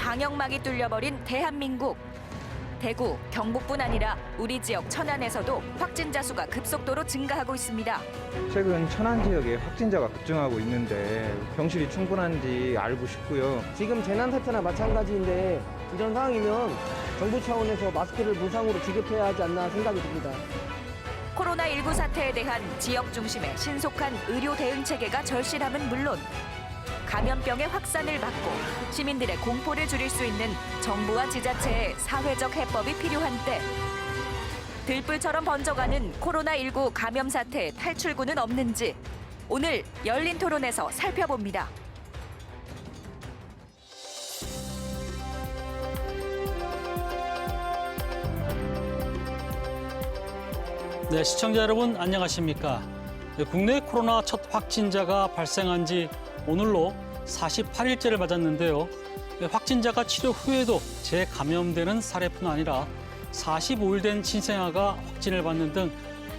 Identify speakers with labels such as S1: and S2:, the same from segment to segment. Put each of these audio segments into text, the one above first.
S1: 방역막이 뚫려버린 대한민국. 대구, 경북뿐 아니라 우리 지역 천안에서도 확진자 수가 급속도로 증가하고 있습니다.
S2: 최근 천안 지역에 확진자가 급증하고 있는데 병실이 충분한지 알고 싶고요.
S3: 지금 재난 사태나 마찬가지인데 이런 상황이면 정부 차원에서 마스크를 무상으로 지급해야 하지 않나 생각이 듭니다.
S1: 코로나19 사태에 대한 지역 중심의 신속한 의료 대응 체계가 절실함은 물론 감염병의 확산을 막고 시민들의 공포를 줄일 수 있는 정부와 지자체의 사회적 해법이 필요한 때 들불처럼 번져가는 코로나19 감염 사태의 탈출구는 없는지 오늘 열린 토론에서 살펴봅니다.
S4: 네, 시청자 여러분 안녕하십니까? 국내 코로나 첫 확진자가 발생한 지 오늘로 48일째를 맞았는데요. 확진자가 치료 후에도 재감염되는 사례뿐 아니라 45일 된 신생아가 확진을 받는 등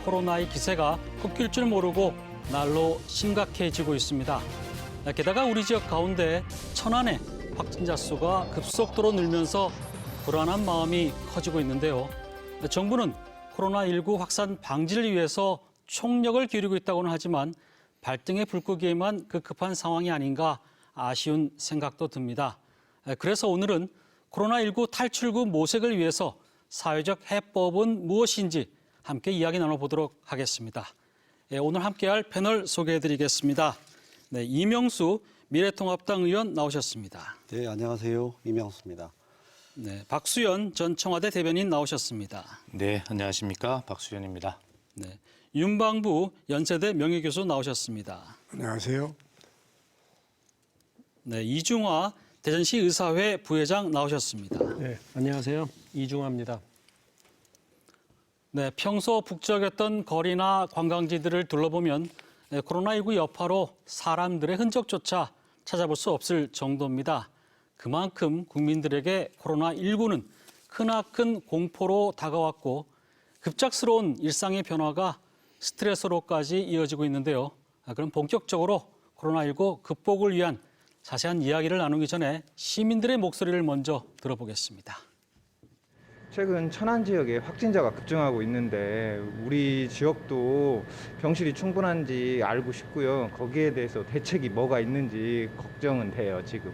S4: 코로나의 기세가 꺾일 줄 모르고 날로 심각해지고 있습니다. 게다가 우리 지역 가운데 천안의 확진자 수가 급속도로 늘면서 불안한 마음이 커지고 있는데요. 정부는 코로나19 확산 방지를 위해서 총력을 기울이고 있다고는 하지만 발등에 불 끄기에만 급급한 상황이 아닌가 아쉬운 생각도 듭니다. 그래서 오늘은 코로나19 탈출구 모색을 위해서 사회적 해법은 무엇인지 함께 이야기 나눠보도록 하겠습니다. 오늘 함께할 패널 소개해드리겠습니다. 네, 이명수 미래통합당 의원 나오셨습니다.
S5: 네, 안녕하세요. 이명수입니다.
S4: 네, 박수현 전 청와대 대변인 나오셨습니다.
S6: 네, 안녕하십니까. 박수현입니다.
S4: 네, 윤방부 연세대 명예교수 나오셨습니다.
S7: 안녕하세요.
S4: 네, 이중화 대전시 의사회 부회장 나오셨습니다.
S7: 네, 안녕하세요. 이중화입니다.
S4: 네, 평소 북적였던 거리나 관광지들을 둘러보면 코로나19 여파로 사람들의 흔적조차 찾아볼 수 없을 정도입니다. 그만큼 국민들에게 코로나19는 크나큰 공포로 다가왔고 급작스러운 일상의 변화가 스트레스로까지 이어지고 있는데요. 그럼 본격적으로 코로나19 극복을 위한 자세한 이야기를 나누기 전에 시민들의 목소리를 먼저 들어보겠습니다.
S2: 최근 천안 지역에 확진자가 급증하고 있는데 우리 지역도 병실이 충분한지 알고 싶고요. 거기에 대해서 대책이 뭐가 있는지 걱정은 돼요, 지금.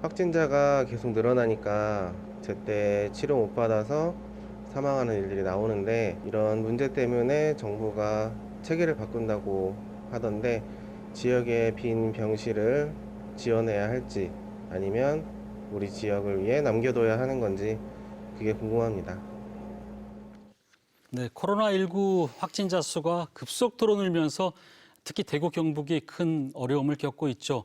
S8: 확진자가 계속 늘어나니까 제때 치료 못 받아서 사망하는 일들이 나오는데 이런 문제 때문에 정부가 체계를 바꾼다고 하던데 지역의 빈 병실을 지원해야 할지 아니면 우리 지역을 위해 남겨둬야 하는 건지 그게 궁금합니다.
S4: 네, 코로나19 확진자 수가 급속도로 늘면서 특히 대구 경북이 큰 어려움을 겪고 있죠.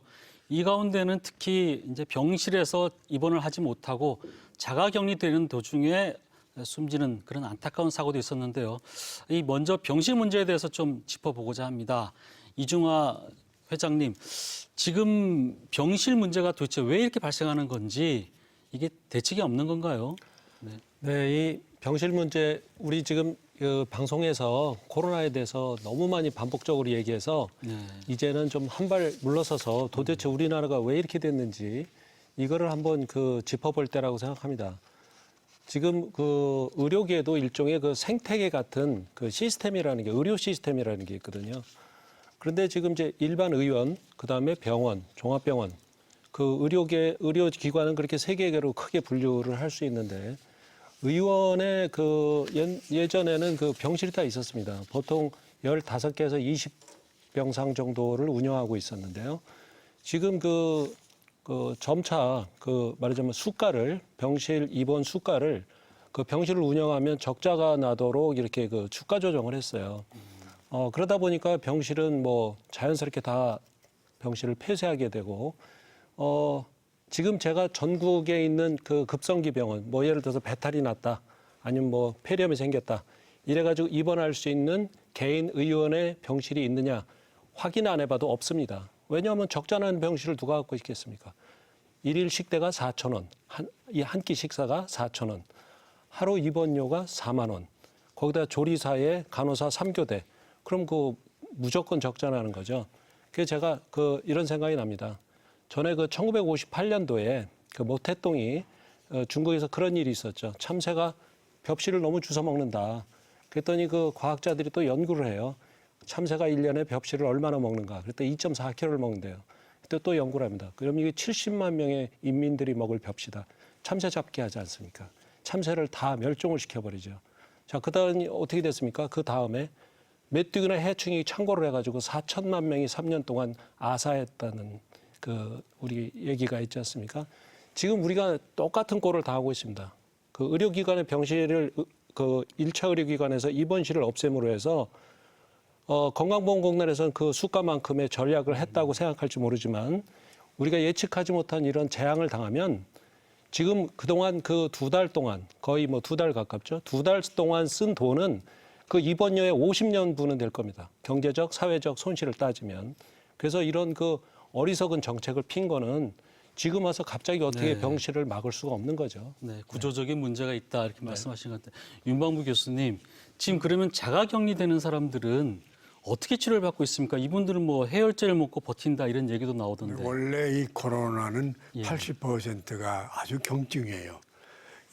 S4: 이 가운데는 특히 이제 병실에서 입원을 하지 못하고 자가격리되는 도중에 숨지는 그런 안타까운 사고도 있었는데요. 이 먼저 병실 문제에 대해서 좀 짚어보고자 합니다. 이중화 회장님, 지금 병실 문제가 도대체 왜 이렇게 발생하는 건지 이게 대책이 없는 건가요?
S7: 네, 이 병실 문제 우리 지금 그 방송에서 코로나에 대해서 너무 많이 반복적으로 얘기해서 이제는 좀 한 발 물러서서 도대체 우리나라가 왜 이렇게 됐는지 이거를 한번 짚어볼 때라고 생각합니다. 지금 그 의료계에도 일종의 그 생태계 같은 그 시스템이라는 게 의료 시스템이라는 게 있거든요. 그런데 지금 이제 일반 의원, 그다음에 병원, 종합병원, 그 의료기관은 그렇게 세 개로 크게 분류를 할 수 있는데 의원의 예전에는 그 병실이 다 있었습니다. 보통 15개에서 20병상 정도를 운영하고 있었는데요. 지금 점차 말하자면 병실 입원 수가를 병실을 운영하면 적자가 나도록 이렇게 추가 조정을 했어요. 그러다 보니까 병실은 자연스럽게 다 병실을 폐쇄하게 되고, 지금 제가 전국에 있는 급성기 병원, 예를 들어서 배탈이 났다, 아니면 폐렴이 생겼다, 이래가지고 입원할 수 있는 개인 의원의 병실이 있느냐 확인 안 해봐도 없습니다. 왜냐하면 적자나는 병실을 누가 갖고 있겠습니까? 일일 식대가 4,000원, 한 끼 식사가 4,000원, 하루 입원료가 4만 원, 거기다 조리사에 간호사 3교대, 그럼 무조건 적자나는 거죠. 그래서 제가 이런 생각이 납니다. 전에 그 1958년도에 그 모태똥이 중국에서 그런 일이 있었죠. 참새가 벽실을 너무 주워 먹는다. 그랬더니 그 과학자들이 또 연구를 해요. 참새가 1년에 벽실을 얼마나 먹는가. 그랬더니 2.4kg를 먹는데요. 그때 또 연구를 합니다. 그럼 이게 70만 명의 인민들이 먹을 벽시다. 참새 잡기 하지 않습니까? 참새를 다 멸종을 시켜버리죠. 자, 그 다음에 어떻게 됐습니까? 그 다음에 메뚜기나 해충이 창궐을 해가지고 4천만 명이 3년 동안 아사했다는 그 우리 얘기가 있지 않습니까? 지금 우리가 똑같은 꼴을 당하고 있습니다. 그 의료기관의 병실을 그 1차 의료기관에서 입원실을 없앰으로 해서 건강보험공단에서는 그 수가만큼의 전략을 했다고 생각할지 모르지만 우리가 예측하지 못한 이런 재앙을 당하면 지금 그동안 그 2달 동안 거의 뭐 2달 가깝죠. 2달 동안 쓴 돈은 그 입원료의 50년분은 될 겁니다. 경제적, 사회적 손실을 따지면. 그래서 이런 그 어리석은 정책을 핀 거는 지금 와서 갑자기 어떻게
S4: 네.
S7: 병실을 막을 수가 없는 거죠.
S4: 네, 구조적인 문제가 있다 이렇게 말씀하신 것 같아요. 윤방부 교수님, 지금 그러면 자가격리되는 사람들은 어떻게 치료를 받고 있습니까? 이분들은 뭐 해열제를 먹고 버틴다 이런 얘기도 나오던데.
S9: 원래 이 코로나는
S4: 예.
S9: 80%가 아주 경증이에요.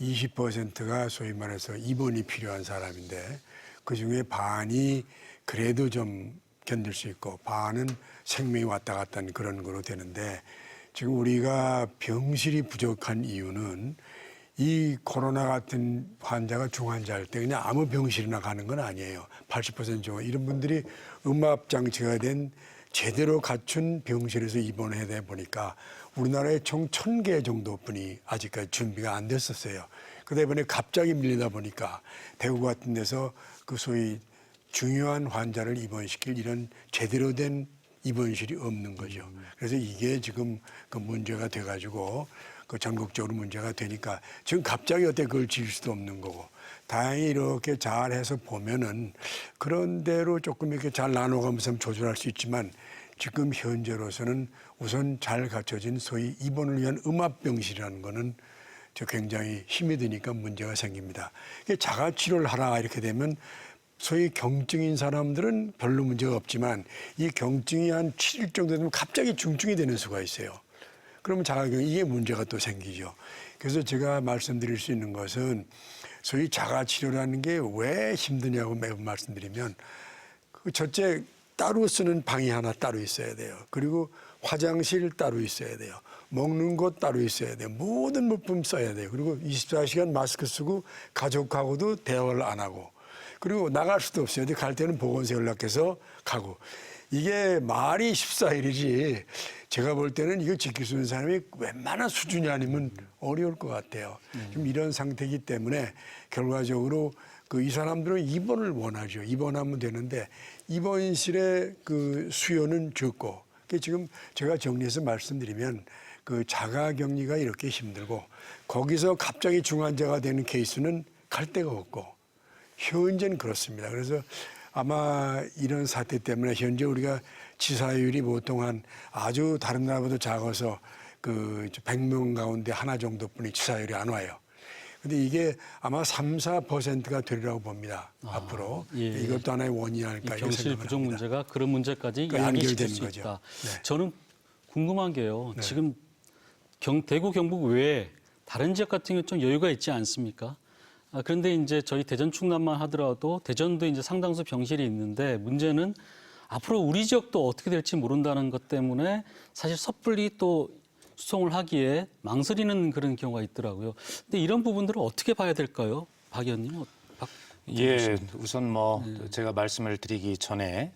S9: 20%가 소위 말해서 입원이 필요한 사람인데 그중에 반이 그래도 좀 견딜 수 있고 반은 생명이 왔다 갔다 하는 그런 거로 되는데 지금 우리가 병실이 부족한 이유는 이 코로나 같은 환자가 중환자일 때 그냥 아무 병실이나 가는 건 아니에요. 80% 정도 이런 분들이 음압장치가 된 제대로 갖춘 병실에서 입원해야 되다 보니까 우리나라에 총 1,000개 정도뿐이 아직까지 준비가 안 됐었어요. 그러다 이번에 갑자기 밀리다 보니까 대구 같은 데서 그 소위 중요한 환자를 입원시킬 이런 제대로 된 입원실이 없는 거죠. 그래서 이게 지금 그 문제가 돼가지고 그 전국적으로 문제가 되니까 지금 갑자기 어떻게 그걸 지을 수도 없는 거고 다행히 이렇게 잘해서 보면은 그런 대로 조금 이렇게 잘 나눠가면서 조절할 수 있지만 지금 현재로서는 우선 잘 갖춰진 소위 입원을 위한 음압병실이라는 거는 저 굉장히 힘이 드니까 문제가 생깁니다. 이게 자가치료를 하라 이렇게 되면 소위 경증인 사람들은 별로 문제가 없지만 이 경증이 한 7일 정도 되면 갑자기 중증이 되는 수가 있어요. 그러면 자가격리 이게 문제가 또 생기죠. 그래서 제가 말씀드릴 수 있는 것은 소위 자가치료라는 게 왜 힘드냐고 매번 말씀드리면 그 첫째 따로 쓰는 방이 하나 따로 있어야 돼요. 그리고 화장실 따로 있어야 돼요. 먹는 곳 따로 있어야 돼요. 모든 물품 써야 돼요. 그리고 24시간 마스크 쓰고 가족하고도 대화를 안 하고 그리고 나갈 수도 없어요. 근데 갈 때는 보건소 연락해서 가고. 이게 말이 14일이지 제가 볼 때는 이거 지킬 수 있는 사람이 웬만한 수준이 아니면 어려울 것 같아요. 지금 이런 상태이기 때문에 결과적으로 그 이 사람들은 입원을 원하죠. 입원하면 되는데 입원실의 그 수요는 적고 지금 제가 정리해서 말씀드리면 그 자가격리가 이렇게 힘들고 거기서 갑자기 중환자가 되는 케이스는 갈 데가 없고 현재는 그렇습니다. 그래서 아마 이런 사태 때문에 현재 우리가 치사율이 보통 한 아주 다른 나라보다 작아서 그 100명 가운데 하나 정도뿐이 치사율이 안 와요. 근데 이게 아마 3, 4%가 되리라고 봅니다. 앞으로.
S4: 예.
S9: 이것도 하나의 원인이 아닐까 이렇게
S4: 병실
S9: 생각을
S4: 부족
S9: 합니다.
S4: 문제가 그런 문제까지
S9: 그러니까
S4: 야기시킬
S9: 연결되는
S4: 수
S9: 거죠.
S4: 있다.
S9: 네.
S4: 저는 궁금한 게요.
S9: 네.
S4: 지금 대구, 경북 외에 다른 지역 같은 경우 좀 여유가 있지 않습니까? 그런데 이제 저희 대전 충남만 하더라도 대전도 이제 상당수 병실이 있는데 문제는 앞으로 우리 지역도 어떻게 될지 모른다는 것 때문에 사실 섣불리 또 수송을 하기에 망설이는 그런 경우가 있더라고요. 근데 이런 부분들을 어떻게 봐야 될까요? 박 의원님?
S6: 예, 우선 뭐 제가 말씀을 드리기 전에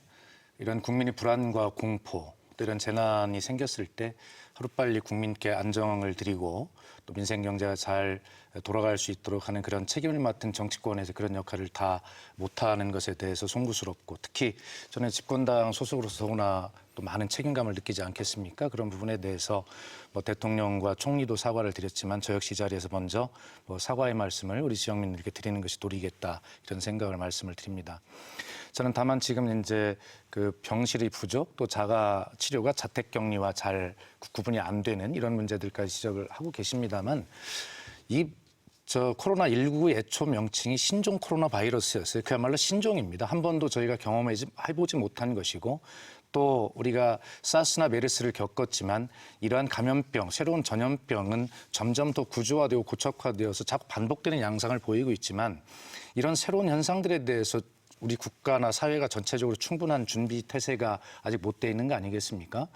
S6: 이런 국민의 불안과 공포, 또 이런 재난이 생겼을 때 하루빨리 국민께 안정을 드리고 또 민생 경제가 잘 돌아갈 수 있도록 하는 그런 책임을 맡은 정치권에서 그런 역할을 다 못하는 것에 대해서 송구스럽고 특히 저는 집권당 소속으로서 더구나 또 많은 책임감을 느끼지 않겠습니까? 그런 부분에 대해서 뭐 대통령과 총리도 사과를 드렸지만 저 역시 이 자리에서 먼저 뭐 사과의 말씀을 우리 지역민들에게 드리는 것이 도리겠다 이런 생각을 말씀을 드립니다. 저는 다만 지금 이제 그 병실의 부족 또 자가 치료가 자택 격리와 잘 구분이 안 되는 이런 문제들까지 지적을 하고 계십니다만 이 저 코로나19 애초 명칭이 신종 코로나 바이러스였어요. 그야말로 신종입니다. 한 번도 저희가 경험해보지 못한 것이고 또 우리가 사스나 메르스를 겪었지만 이러한 감염병, 새로운 전염병은 점점 더 구조화되고 고착화되어서 자꾸 반복되는 양상을 보이고 있지만 이런 새로운 현상들에 대해서 우리 국가나 사회가 전체적으로 충분한 준비 태세가 아직 못 돼 있는 거 아니겠습니까?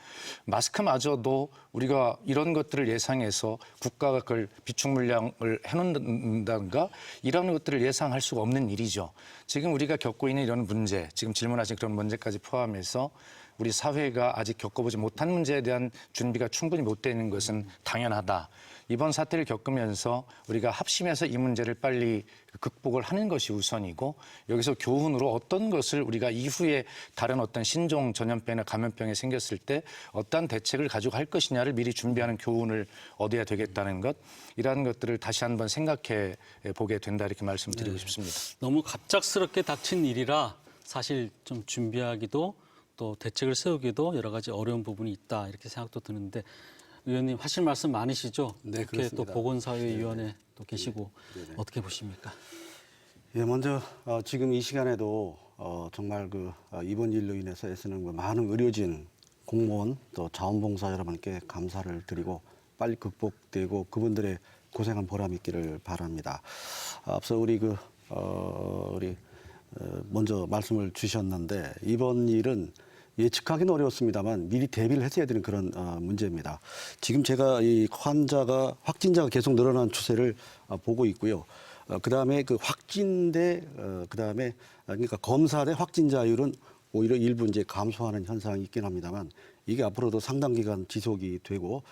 S6: 마스크마저도 우리가 이런 것들을 예상해서 국가가 그걸 비축 물량을 해놓는다든가 이런 것들을 예상할 수가 없는 일이죠. 지금 우리가 겪고 있는 이런 문제, 지금 질문하신 그런 문제까지 포함해서 우리 사회가 아직 겪어보지 못한 문제에 대한 준비가 충분히 못 돼 있는 것은 당연하다. 이번 사태를 겪으면서 우리가 합심해서 이 문제를 빨리 극복을 하는 것이 우선이고 여기서 교훈으로 어떤 것을 우리가 이후에 다른 어떤 신종 전염병이나 감염병이 생겼을 때 어떠한 대책을 가지고 할 것이냐를 미리 준비하는 교훈을 얻어야 되겠다는 것, 이러한 것들을 다시 한번 생각해 보게 된다 이렇게 말씀드리고 싶습니다.
S4: 너무 갑작스럽게 닥친 일이라 사실 좀 준비하기도 또 대책을 세우기도 여러 가지 어려운 부분이 있다 이렇게 생각도 드는데 의원님 하실 말씀 많으시죠?
S5: 네,
S4: 이렇게 또
S5: 그렇습니다.
S4: 보건사회위원회 또 계시고 어떻게 보십니까?
S5: 예, 먼저 지금 이 시간에도 정말 이번 일로 인해서 애쓰는 많은 의료진, 공무원 또 자원봉사 여러분께 감사를 드리고 빨리 극복되고 그분들의 고생한 보람 있기를 바랍니다. 앞서 우리 먼저 말씀을 주셨는데 이번 일은 예측하기는 어려웠습니다만 미리 대비를 했어야 되는 그런 문제입니다. 지금 제가 이 확진자가 계속 늘어나는 추세를 보고 있고요. 그다음에 그 확진대 그다음에 그러니까 검사 대 확진자율은 오히려 일부 이제 감소하는 현상이 있긴 합니다만 이게 앞으로도 상당 기간 지속이 되고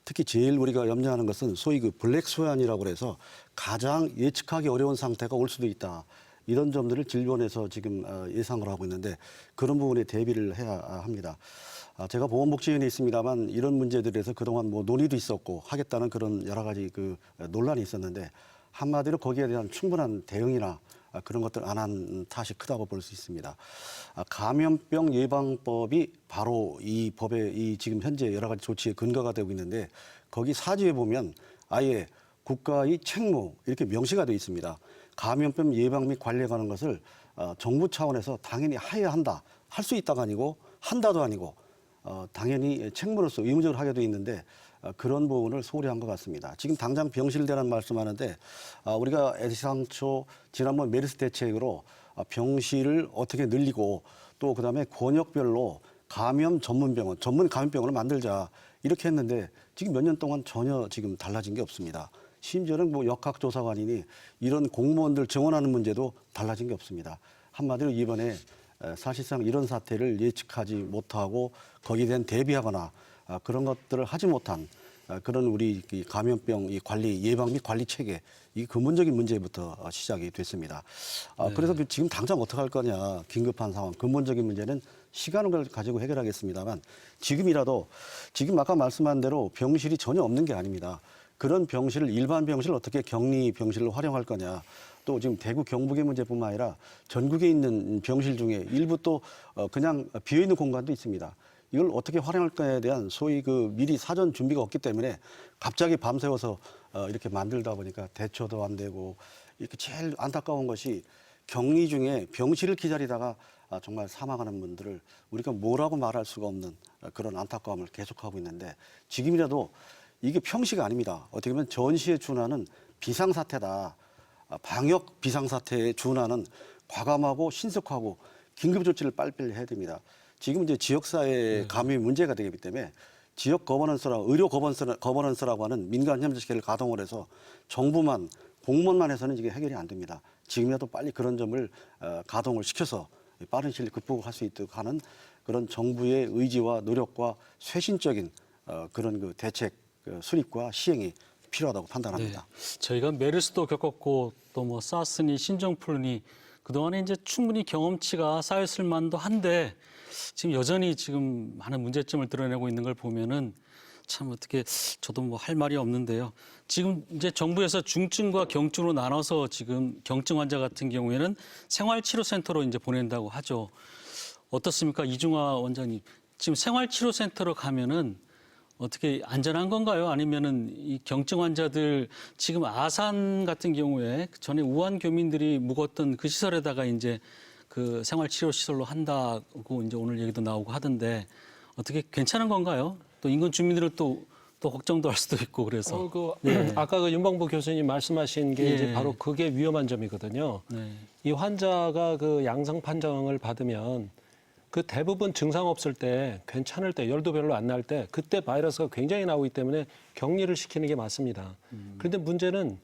S5: 특히 제일 우리가 염려하는 것은 소위 그 블랙 스완이라고 해서 가장 예측하기 어려운 상태가 올 수도 있다. 이런 점들을 질본에서 지금 예상을 하고 있는데 그런 부분에 대비를 해야 합니다. 제가 보건복지위원회에 있습니다만 이런 문제들에서 그동안 논의도 있었고 하겠다는 그런 여러 가지 논란이 있었는데 한마디로 거기에 대한 충분한 대응이나 그런 것들 안 한 탓이 크다고 볼 수 있습니다. 감염병 예방법이 바로 이 법의 지금 현재 여러 가지 조치의 근거가 되고 있는데 거기 사지에 보면 아예 국가의 책무 이렇게 명시가 되어 있습니다. 감염병 예방 및 관리에 관한 것을 정부 차원에서 당연히 해야 한다. 할 수 있다가 아니고 한다도 아니고 당연히 책무로서 의무적으로 하게 되어 있는데 그런 부분을 소홀히 한 것 같습니다. 지금 당장 병실 대란 말씀하는데 우리가 애시당초 지난번 메르스 대책으로 병실을 어떻게 늘리고 또 그다음에 권역별로 감염 전문병원, 전문 감염병원을 만들자 이렇게 했는데 지금 몇 년 동안 전혀 지금 달라진 게 없습니다. 심지어는 역학조사관이니 이런 공무원들 증원하는 문제도 달라진 게 없습니다. 한마디로 이번에 사실상 이런 사태를 예측하지 못하고 거기에 대한 대비하거나 그런 것들을 하지 못한 그런 우리 감염병 관리 예방 및 관리 체계 이 근본적인 문제부터 시작이 됐습니다. 그래서 지금 당장 어떻게 할 거냐 긴급한 상황 근본적인 문제는 시간을 가지고 해결하겠습니다만 지금이라도 지금 아까 말씀한 대로 병실이 전혀 없는 게 아닙니다. 그런 병실을 일반 병실을 어떻게 격리 병실로 활용할 거냐. 또 지금 대구 경북의 문제뿐만 아니라 전국에 있는 병실 중에 일부 또 그냥 비어있는 공간도 있습니다. 이걸 어떻게 활용할 거에 대한 소위 미리 사전 준비가 없기 때문에 갑자기 밤새워서 이렇게 만들다 보니까 대처도 안 되고 이렇게 제일 안타까운 것이 격리 중에 병실을 기다리다가 정말 사망하는 분들을 우리가 뭐라고 말할 수가 없는 그런 안타까움을 계속하고 있는데 지금이라도 이게 평시가 아닙니다. 어떻게 보면 전시에 준하는 비상사태다. 방역 비상사태에 준하는 과감하고 신속하고 긴급 조치를 빨리빨리 해야 됩니다. 지금 이제 지역사회 감염이 문제가 되기 때문에 지역 의료 거버넌스라고 하는 민간 협력체계를 가동을 해서 정부만 공무원만 해서는 이게 해결이 안 됩니다. 지금이라도 빨리 그런 점을 가동을 시켜서 빠른 시일 극복을 할 수 있도록 하는 그런 정부의 의지와 노력과 쇄신적인 그런 대책 수립과 시행이 필요하다고 판단합니다.
S4: 네. 저희가 메르스도 겪었고 또 사스니 신종플루니 그동안에 이제 충분히 경험치가 쌓였을 만도 한데 지금 여전히 지금 많은 문제점을 드러내고 있는 걸 보면은 참 어떻게 저도 할 말이 없는데요. 지금 이제 정부에서 중증과 경증으로 나눠서 지금 경증 환자 같은 경우에는 생활치료센터로 이제 보낸다고 하죠. 어떻습니까? 이중화 원장님. 지금 생활치료센터로 가면은 어떻게 안전한 건가요? 아니면은 이 경증 환자들 지금 아산 같은 경우에 전에 우한 교민들이 묵었던 그 시설에다가 이제 그 생활치료시설로 한다고 이제 오늘 얘기도 나오고 하던데 어떻게 괜찮은 건가요? 또 인근 주민들은 또 걱정도 할 수도 있고 그래서.
S7: 아까 그 윤방부 교수님 말씀하신 게
S4: 예.
S7: 이제 바로 그게 위험한 점이거든요.
S4: 네.
S7: 이 환자가 그 양성 판정을 받으면 그 대부분 증상 없을 때, 괜찮을 때, 열도 별로 안 날 때 그때 바이러스가 굉장히 나오기 때문에 격리를 시키는 게 맞습니다. 그런데 문제는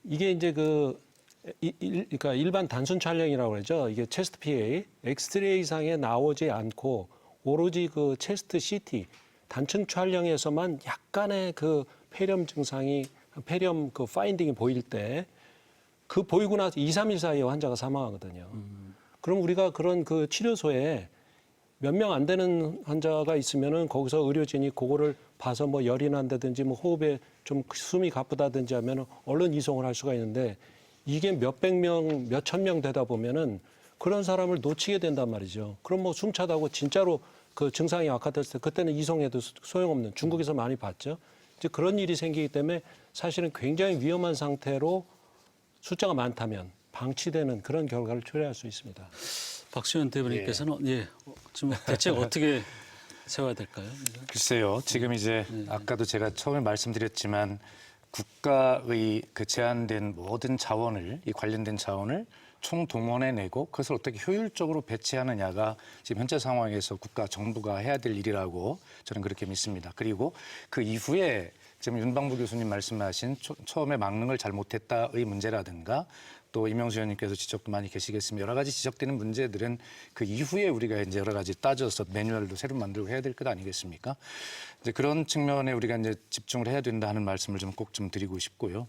S7: 이게 이제 그러니까 일반 단순 촬영이라고 그러죠. 이게 체스트 PA, 엑스레이상에 나오지 않고 오로지 그 체스트 CT 단층 촬영에서만 약간의 그 폐렴 증상이 폐렴 그 파인딩이 보일 때 그 보이고 나서 2, 3일 사이에 환자가 사망하거든요. 그럼 우리가 그런 그 치료소에 몇 명 안 되는 환자가 있으면은 거기서 의료진이 그거를 봐서 뭐 열이 난다든지 뭐 호흡에 좀 숨이 가쁘다든지 하면은 얼른 이송을 할 수가 있는데 이게 몇백 명, 몇천 명 되다 보면은 그런 사람을 놓치게 된단 말이죠. 그럼 뭐 숨차다고 진짜로 그 증상이 악화됐을 때 그때는 이송해도 소용없는 중국에서 많이 봤죠. 이제 그런 일이 생기기 때문에 사실은 굉장히 위험한 상태로 숫자가 많다면 방치되는 그런 결과를 초래할 수 있습니다.
S4: 박수현 대변인께서는 지금 대책 어떻게 세워야 될까요?
S6: 글쎄요. 지금 이제 아까도 제가 처음에 말씀드렸지만 국가의 그 제한된 모든 자원을, 이 관련된 자원을 총동원해내고 그것을 어떻게 효율적으로 배치하느냐가 지금 현재 상황에서 국가 정부가 해야 될 일이라고 저는 그렇게 믿습니다. 그리고 그 이후에 지금 윤방부 교수님 말씀하신 처음에 막는 걸 잘못했다의 문제라든가 또 임영수 의원님께서 지적도 많이 계시겠습니다. 여러 가지 지적되는 문제들은 그 이후에 우리가 이제 여러 가지 따져서 매뉴얼도 새로 만들고 해야 될 것 아니겠습니까? 이제 그런 측면에 우리가 이제 집중을 해야 된다 하는 말씀을 좀 꼭 좀 드리고 싶고요.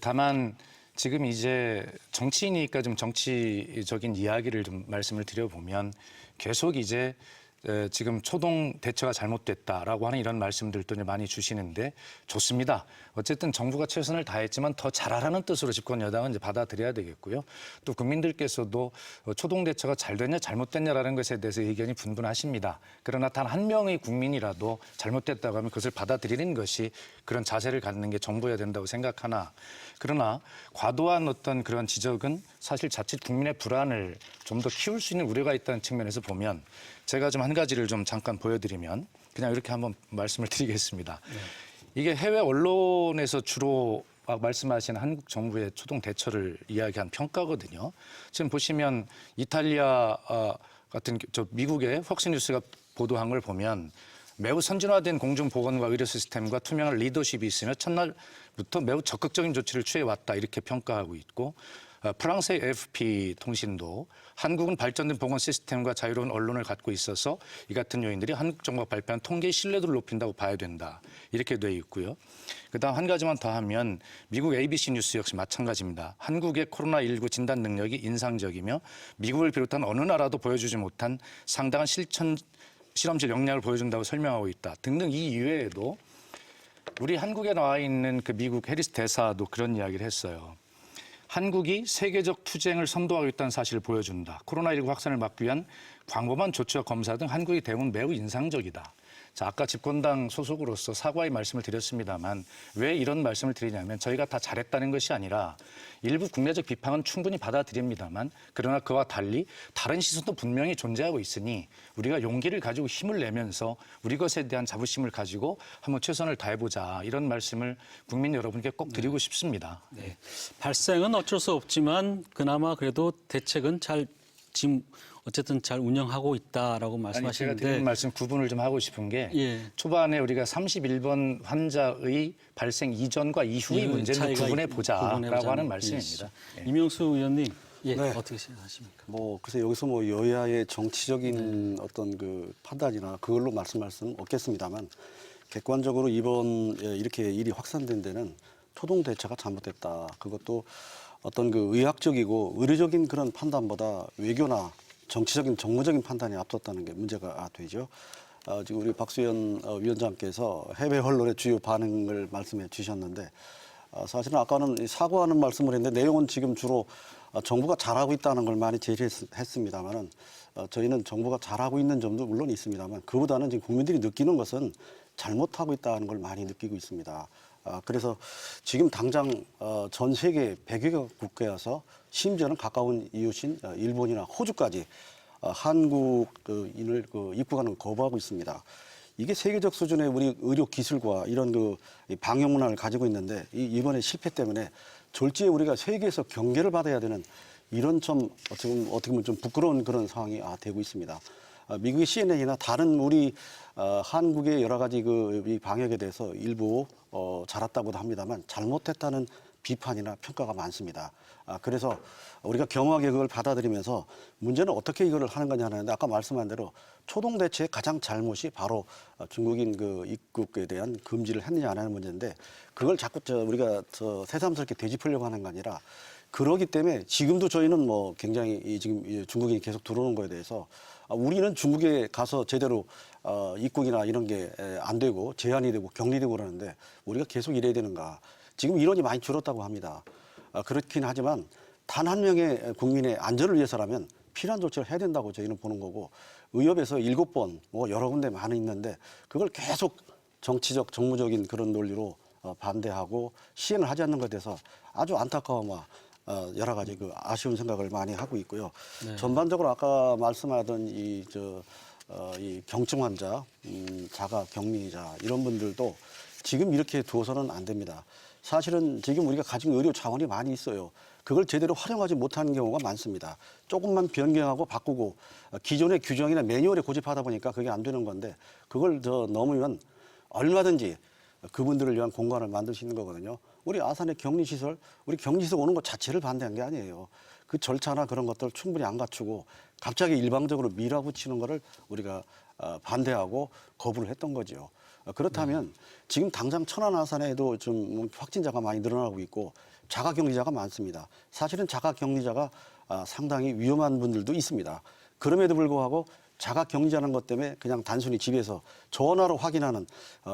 S6: 다만 지금 이제 정치인이니까 좀 정치적인 이야기를 좀 말씀을 드려보면 계속 이제 지금 초동 대처가 잘못됐다라고 하는 이런 말씀들도 많이 주시는데 좋습니다. 어쨌든 정부가 최선을 다했지만 더 잘하라는 뜻으로 집권 여당은 이제 받아들여야 되겠고요. 또 국민들께서도 초동 대처가 잘 됐냐 잘못됐냐라는 것에 대해서 의견이 분분하십니다. 그러나 단 한 명의 국민이라도 잘못됐다고 하면 그것을 받아들이는 것이 그런 자세를 갖는 게 정부여야 된다고 생각하나 그러나 과도한 어떤 그런 지적은 사실 자칫 국민의 불안을 좀 더 키울 수 있는 우려가 있다는 측면에서 보면 제가 좀 한 가지를 좀 잠깐 보여드리면 그냥 이렇게 한번 말씀을 드리겠습니다. 이게 해외 언론에서 주로 말씀하신 한국 정부의 초동 대처를 이야기한 평가거든요. 지금 보시면 이탈리아 같은 미국의 폭스뉴스가 보도한 걸 보면 매우 선진화된 공중보건과 의료 시스템과 투명한 리더십이 있으며 첫날부터 매우 적극적인 조치를 취해왔다 이렇게 평가하고 있고 프랑스의 AFP 통신도 한국은 발전된 보건 시스템과 자유로운 언론을 갖고 있어서 이 같은 요인들이 한국 정부가 발표한 통계의 신뢰도를 높인다고 봐야 된다. 이렇게 돼 있고요. 그다음 한 가지만 더 하면 미국 ABC 뉴스 역시 마찬가지입니다. 한국의 코로나19 진단 능력이 인상적이며 미국을 비롯한 어느 나라도 보여주지 못한 상당한 실험실 역량을 보여준다고 설명하고 있다. 등등 이 이외에도 우리 한국에 나와 있는 그 미국 해리스 대사도 그런 이야기를 했어요. 한국이 세계적 투쟁을 선도하고 있다는 사실을 보여준다. 코로나19 확산을 막기 위한 광범한 조치와 검사 등 한국의 대응은 매우 인상적이다. 자, 아까 집권당 소속으로서 사과의 말씀을 드렸습니다만 왜 이런 말씀을 드리냐면 저희가 다 잘했다는 것이 아니라 일부 국내적 비판은 충분히 받아들입니다만 그러나 그와 달리 다른 시선도 분명히 존재하고 있으니 우리가 용기를 가지고 힘을 내면서 우리 것에 대한 자부심을 가지고 한번 최선을 다해보자 이런 말씀을 국민 여러분께 꼭 드리고 싶습니다.
S4: 네. 발생은 어쩔 수 없지만 그나마 그래도 대책은 지금 어쨌든 잘 운영하고 있다라고 말씀하시는데
S6: 제가 드리는 말씀 구분을 좀 하고 싶은 게 초반에 우리가 31번 환자의 발생 이전과 이후의 문제를 구분해 보자라고 하는 말씀입니다.
S4: 임영수 의원님 어떻게 생각하십니까?
S5: 글쎄 여기서 여야의 정치적인 어떤 그 판단이나 그걸로 말씀할 수는 없겠습니다만 객관적으로 이번 이렇게 일이 확산된 데는 초동 대처가 잘못됐다. 그것도 어떤 그 의학적이고 의료적인 그런 판단보다 외교나 정치적인 정무적인 판단이 앞섰다는 게 문제가 되죠. 지금 우리 박수현 위원장께서 해외 언론의 주요 반응을 말씀해 주셨는데 사실은 아까는 사과하는 말씀을 했는데 내용은 지금 주로 정부가 잘하고 있다는 걸 많이 제시했습니다만은 저희는 정부가 잘하고 있는 점도 물론 있습니다만 그보다는 지금 국민들이 느끼는 것은 잘못하고 있다는 걸 많이 느끼고 있습니다. 그래서 지금 당장 전 세계 100여 개 국가에서 심지어는 가까운 이웃인 일본이나 호주까지 한국인을 입국하는 걸 거부하고 있습니다. 이게 세계적 수준의 우리 의료 기술과 이런 방역 문화를 가지고 있는데 이번에 실패 때문에 졸지에 우리가 세계에서 경계를 받아야 되는 이런 좀 어떻게 보면 좀 부끄러운 그런 상황이 되고 있습니다. 미국의 CNN이나 다른 우리 한국의 여러 가지 이 방역에 대해서 일부 잘했다고도 합니다만 잘못했다는 비판이나 평가가 많습니다. 그래서 우리가 겸허하게 그걸 받아들이면서 문제는 어떻게 이거를 하는 거냐 하는데 아까 말씀한 대로 초동 대처의 가장 잘못이 바로 중국인 입국에 대한 금지를 했느냐 안 하는 문제인데 그걸 자꾸 우리가 새삼스럽게 되짚으려고 하는 게 아니라 그러기 때문에 지금도 저희는 뭐 굉장히 지금 중국인이 계속 들어오는 거에 대해서 우리는 중국에 가서 제대로 입국이나 이런 게 안 되고 제한이 되고 격리되고 그러는데 우리가 계속 이래야 되는가. 지금 인원이 많이 줄었다고 합니다. 그렇긴 하지만 단 한 명의 국민의 안전을 위해서라면 필요한 조치를 해야 된다고 저희는 보는 거고 의협에서 7번 뭐 여러 군데 많이 있는데 그걸 계속 정치적 정무적인 그런 논리로 반대하고 시행을 하지 않는 것에 대해서 아주 안타까워 여러 가지 아쉬운 생각을 많이 하고 있고요.
S4: 네.
S5: 전반적으로 아까 말씀하던 이 경증 환자, 자가 격리자 이런 분들도 지금 이렇게 두어서는 안 됩니다. 사실은 지금 우리가 가진 의료 자원이 많이 있어요. 그걸 제대로 활용하지 못하는 경우가 많습니다. 조금만 변경하고 바꾸고 기존의 규정이나 매뉴얼에 고집하다 보니까 그게 안 되는 건데 그걸 넘으면 얼마든지 그분들을 위한 공간을 만들 수 있는 거거든요. 우리 아산의 격리시설, 우리 격리시설 오는 것 자체를 반대한 게 아니에요. 그 절차나 그런 것들을 충분히 안 갖추고 갑자기 일방적으로 밀어붙이는 거를 우리가 반대하고 거부를 했던 거죠. 그렇다면 지금 당장 천안 아산에도 좀 확진자가 많이 늘어나고 있고 자가격리자가 많습니다. 사실은 자가격리자가 상당히 위험한 분들도 있습니다. 그럼에도 불구하고 자가격리자는 것 때문에 그냥 단순히 집에서 전화로 확인하는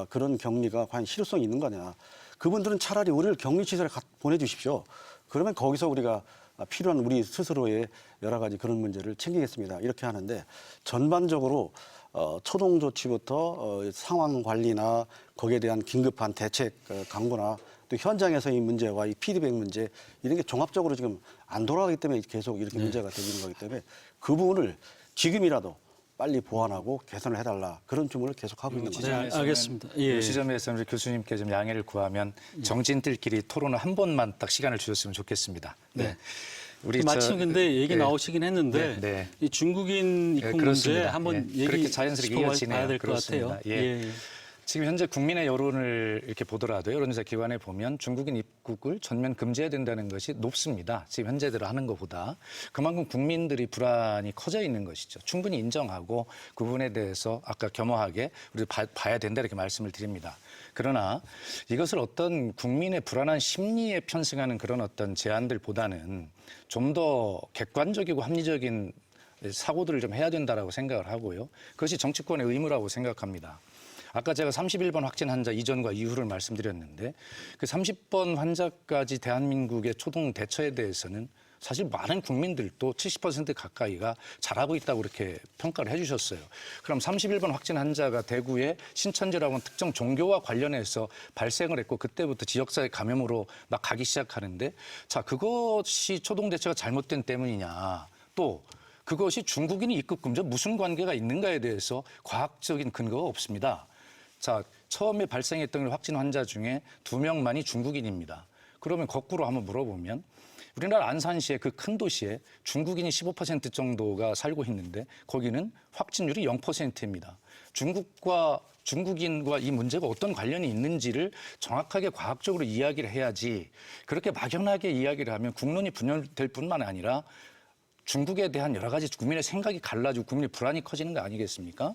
S5: 그런 격리가 과연 실효성이 있는 거냐. 그분들은 차라리 우리를 격리시설에 보내주십시오. 그러면 거기서 우리가 필요한 우리 스스로의 여러 가지 그런 문제를 챙기겠습니다. 이렇게 하는데 전반적으로 초동 조치부터 상황 관리나 거기에 대한 긴급한 대책 강구나 또 현장에서의 문제와 이 피드백 문제 이런 게 종합적으로 지금 안 돌아가기 때문에 계속 이렇게 문제가 되는 거기 때문에 그 부분을 지금이라도 빨리 보완하고 개선을 해달라 그런 주문을 계속하고 있는 거죠.
S4: 네, 알겠습니다. 예.
S6: 이 시점에서는 우리 교수님께 좀 양해를 구하면 정치인들끼리 토론을 한 번만 딱 시간을 주셨으면 좋겠습니다.
S4: 네.
S6: 우리
S4: 마침 근데 얘기
S6: 네.
S4: 나오시긴 했는데
S6: 네.
S4: 이 중국인 입국 문제
S6: 그렇습니다.
S4: 한번
S6: 예.
S4: 얘기
S6: 그렇게 자연스럽게 이어지네요.
S4: 봐야 될 것 같아요.
S6: 그렇습니다. 예. 지금 현재 국민의 여론을 이렇게 보더라도 여론조사 기관에 보면 중국인 입국을 전면 금지해야 된다는 것이 높습니다. 지금 현재대로 하는 것보다. 그만큼 국민들이 불안이 커져 있는 것이죠. 충분히 인정하고 그 부분에 대해서 아까 겸허하게 우리 봐야 된다 이렇게 말씀을 드립니다. 그러나 이것을 어떤 국민의 불안한 심리에 편승하는 그런 어떤 제안들보다는 좀 더 객관적이고 합리적인 사고들을 좀 해야 된다라고 생각을 하고요. 그것이 정치권의 의무라고 생각합니다. 아까 제가 31번 확진 환자 이전과 이후를 말씀드렸는데 그 30번 환자까지 대한민국의 초동 대처에 대해서는 사실 많은 국민들도 70% 가까이가 잘하고 있다고 그렇게 평가를 해주셨어요. 그럼 31번 확진 환자가 대구의 신천지라고 하는 특정 종교와 관련해서 발생을 했고 그때부터 지역사회 감염으로 막 가기 시작하는데 자 그것이 초동 대처가 잘못된 때문이냐 또 그것이 중국인이 입국 금지와 무슨 관계가 있는가에 대해서 과학적인 근거가 없습니다. 자, 처음에 발생했던 확진 환자 중에 2명만이 중국인입니다. 그러면 거꾸로 한번 물어보면 우리나라 안산시의 그 큰 도시에 중국인이 15% 정도가 살고 있는데 거기는 확진율이 0%입니다. 중국인과 이 문제가 어떤 관련이 있는지를 정확하게 과학적으로 이야기를 해야지 그렇게 막연하게 이야기를 하면 국론이 분열될 뿐만 아니라 중국에 대한 여러 가지 국민의 생각이 갈라지고 국민의 불안이 커지는 거 아니겠습니까?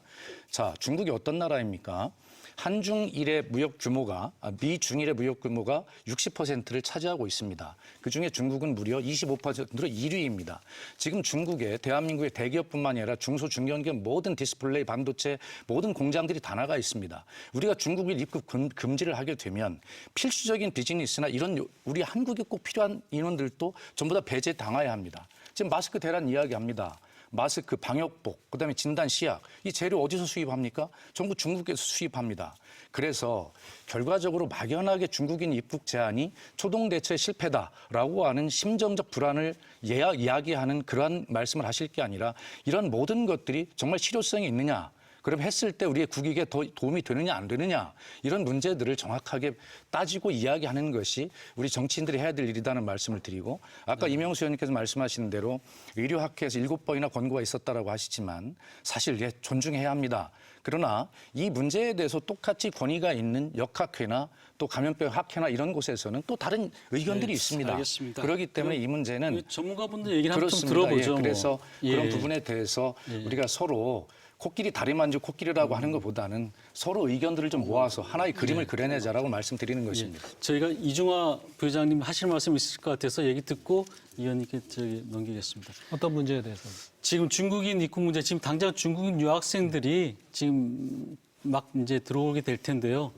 S6: 자, 중국이 어떤 나라입니까? 한중일의 무역 규모가 미중일의 무역 규모가 60%를 차지하고 있습니다. 그중에 중국은 무려 25%로 1위입니다. 지금 중국에 대한민국의 대기업뿐만 아니라 중소 중견기업 모든 디스플레이 반도체 모든 공장들이 다 나가 있습니다. 우리가 중국인 입국 금지를 하게 되면 필수적인 비즈니스나 이런 우리 한국에 꼭 필요한 인원들도 전부 다 배제당해야 합니다. 지금 마스크 대란 이야기합니다. 마스크, 방역복, 그다음에 진단 시약 이 재료 어디서 수입합니까? 전부 중국에서 수입합니다. 그래서 결과적으로 막연하게 중국인 입국 제한이 초동 대처의 실패다라고 하는 심정적 불안을 이야기하는 그러한 말씀을 하실 게 아니라 이런 모든 것들이 정말 실효성이 있느냐? 그럼 했을 때 우리의 국익에 더 도움이 되느냐 안 되느냐 이런 문제들을 정확하게 따지고 이야기하는 것이 우리 정치인들이 해야 될 일이라는 말씀을 드리고 아까 이명수 의원님께서 말씀하시는 대로 의료학회에서 7번이나 권고가 있었다라고 하시지만 사실 예, 존중해야 합니다. 그러나 이 문제에 대해서 똑같이 권위가 있는 역학회나 또 감염병 학회나 이런 곳에서는 또 다른 의견들이
S4: 네,
S6: 있습니다.
S4: 알겠습니다.
S6: 그렇기 때문에 이 문제는
S4: 전문가분들 얘기를 한번 좀
S6: 그렇습니다.
S4: 들어보죠.
S6: 예, 그래서
S4: 뭐.
S6: 그런
S4: 예.
S6: 부분에 대해서 우리가 서로 코끼리 다리 만지고 코끼리라고 하는 것보다는 서로 의견들을 좀 모아서 하나의 그림을 그려내자라고 말씀드리는 것입니다.
S4: 저희가 이중화 부회장님 하실 말씀 있을 것 같아서 얘기 듣고 의원님께 넘기겠습니다.
S7: 어떤 문제에 대해서?
S4: 지금 중국인 입국 문제, 지금 당장 중국인 유학생들이 지금 막 이제 들어오게 될 텐데요.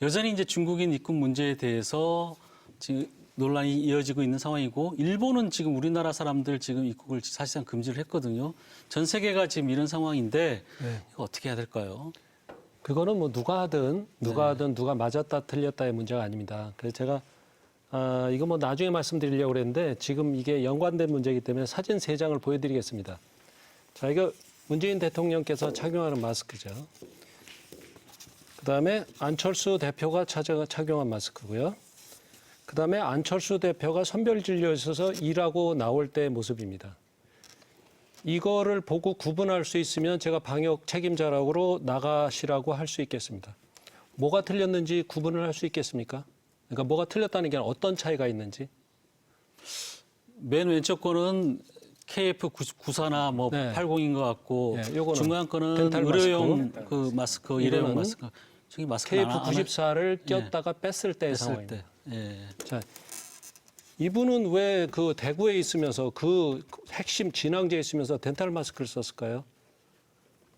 S4: 여전히 이제 중국인 입국 문제에 대해서 지금 논란이 이어지고 있는 상황이고, 일본은 지금 우리나라 사람들 지금 입국을 사실상 금지를 했거든요. 전 세계가 지금 이런 상황인데 이거 어떻게 해야 될까요?
S7: 그거는 뭐 누가 하든 누가 맞았다 틀렸다의 문제가 아닙니다. 그래서 제가 이거 뭐 나중에 말씀드리려고 그랬는데 지금 이게 연관된 문제이기 때문에 사진 3장을 보여드리겠습니다. 자, 이거 문재인 대통령께서 착용하는 마스크죠. 그다음에 안철수 대표가 착용한 마스크고요. 그다음에 안철수 대표가 선별진료소에서 일하고 나올 때의 모습입니다. 이거를 보고 구분할 수 있으면 제가 방역 책임자라고 나가시라고 할 수 있겠습니다. 뭐가 틀렸는지 구분을 할 수 있겠습니까? 그러니까 뭐가 틀렸다는 게 아니라 어떤 차이가 있는지.
S4: 맨 왼쪽 거는 KF94나 뭐
S7: 네.
S4: 80인 것 같고
S7: 네, 요거는
S4: 중간 거는
S7: 덴탈
S4: 의료용 그 마스크, 일회용
S7: 이거는
S4: 마스크. 저기 마스크
S7: KF94를 꼈다가 뺐을 때의
S4: 뺐을
S7: 상황입니다.
S4: 때. 예.
S7: 자, 이분은 왜 그 대구에 있으면서 그 핵심 진앙제에 있으면서 덴탈 마스크를 썼을까요?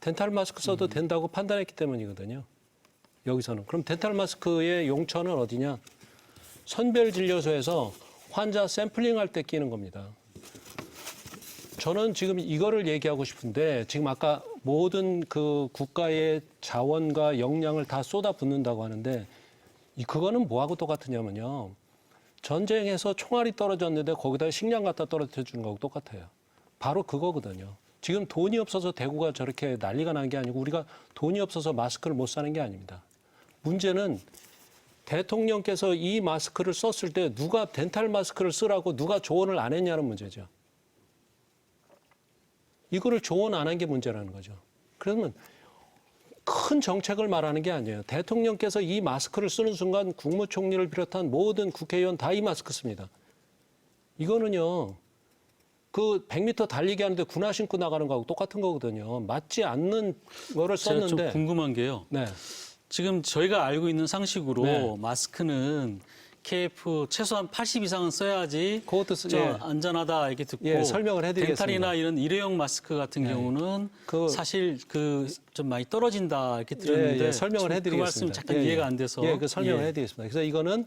S7: 덴탈 마스크 써도 된다고 판단했기 때문이거든요. 여기서는. 그럼 덴탈 마스크의 용처는 어디냐? 선별진료소에서 환자 샘플링 할 때 끼는 겁니다. 저는 지금 이거를 얘기하고 싶은데 지금 아까 모든 그 국가의 자원과 역량을 다 쏟아붓는다고 하는데 그거는 뭐하고 똑같으냐면요. 전쟁에서 총알이 떨어졌는데 거기다 식량 갖다 떨어뜨려 주는 거하고 똑같아요. 바로 그거거든요. 지금 돈이 없어서 대구가 저렇게 난리가 난 게 아니고 우리가 돈이 없어서 마스크를 못 사는 게 아닙니다. 문제는 대통령께서 이 마스크를 썼을 때 누가 덴탈 마스크를 쓰라고 누가 조언을 안 했냐는 문제죠. 이거를 조언 안 한 게 문제라는 거죠. 그러면 큰 정책을 말하는 게 아니에요. 대통령께서 이 마스크를 쓰는 순간 국무총리를 비롯한 모든 국회의원 다 이 마스크 씁니다. 이거는요. 그 100m 달리기 하는데 군화 신고 나가는 거하고 똑같은 거거든요. 맞지 않는 거를
S4: 제가
S7: 썼는데.
S4: 좀 궁금한 게요.
S7: 네.
S4: 지금 저희가 알고 있는 상식으로
S7: 네.
S4: 마스크는 KF 최소한 80 이상은 써야지
S7: 그것도 예.
S4: 안전하다 이렇게 듣고
S7: 예, 설명을 해드리겠습니다.
S4: 덴탈이나 이런 일회용 마스크 같은 경우는 사실 그 좀 많이 떨어진다 이렇게 들었는데
S7: 예, 설명을 해드리겠습니다.
S4: 그 말씀 잠깐
S7: 예,
S4: 이해가
S7: 예.
S4: 안 돼서
S7: 예, 그 설명을 해드리겠습니다. 그래서 이거는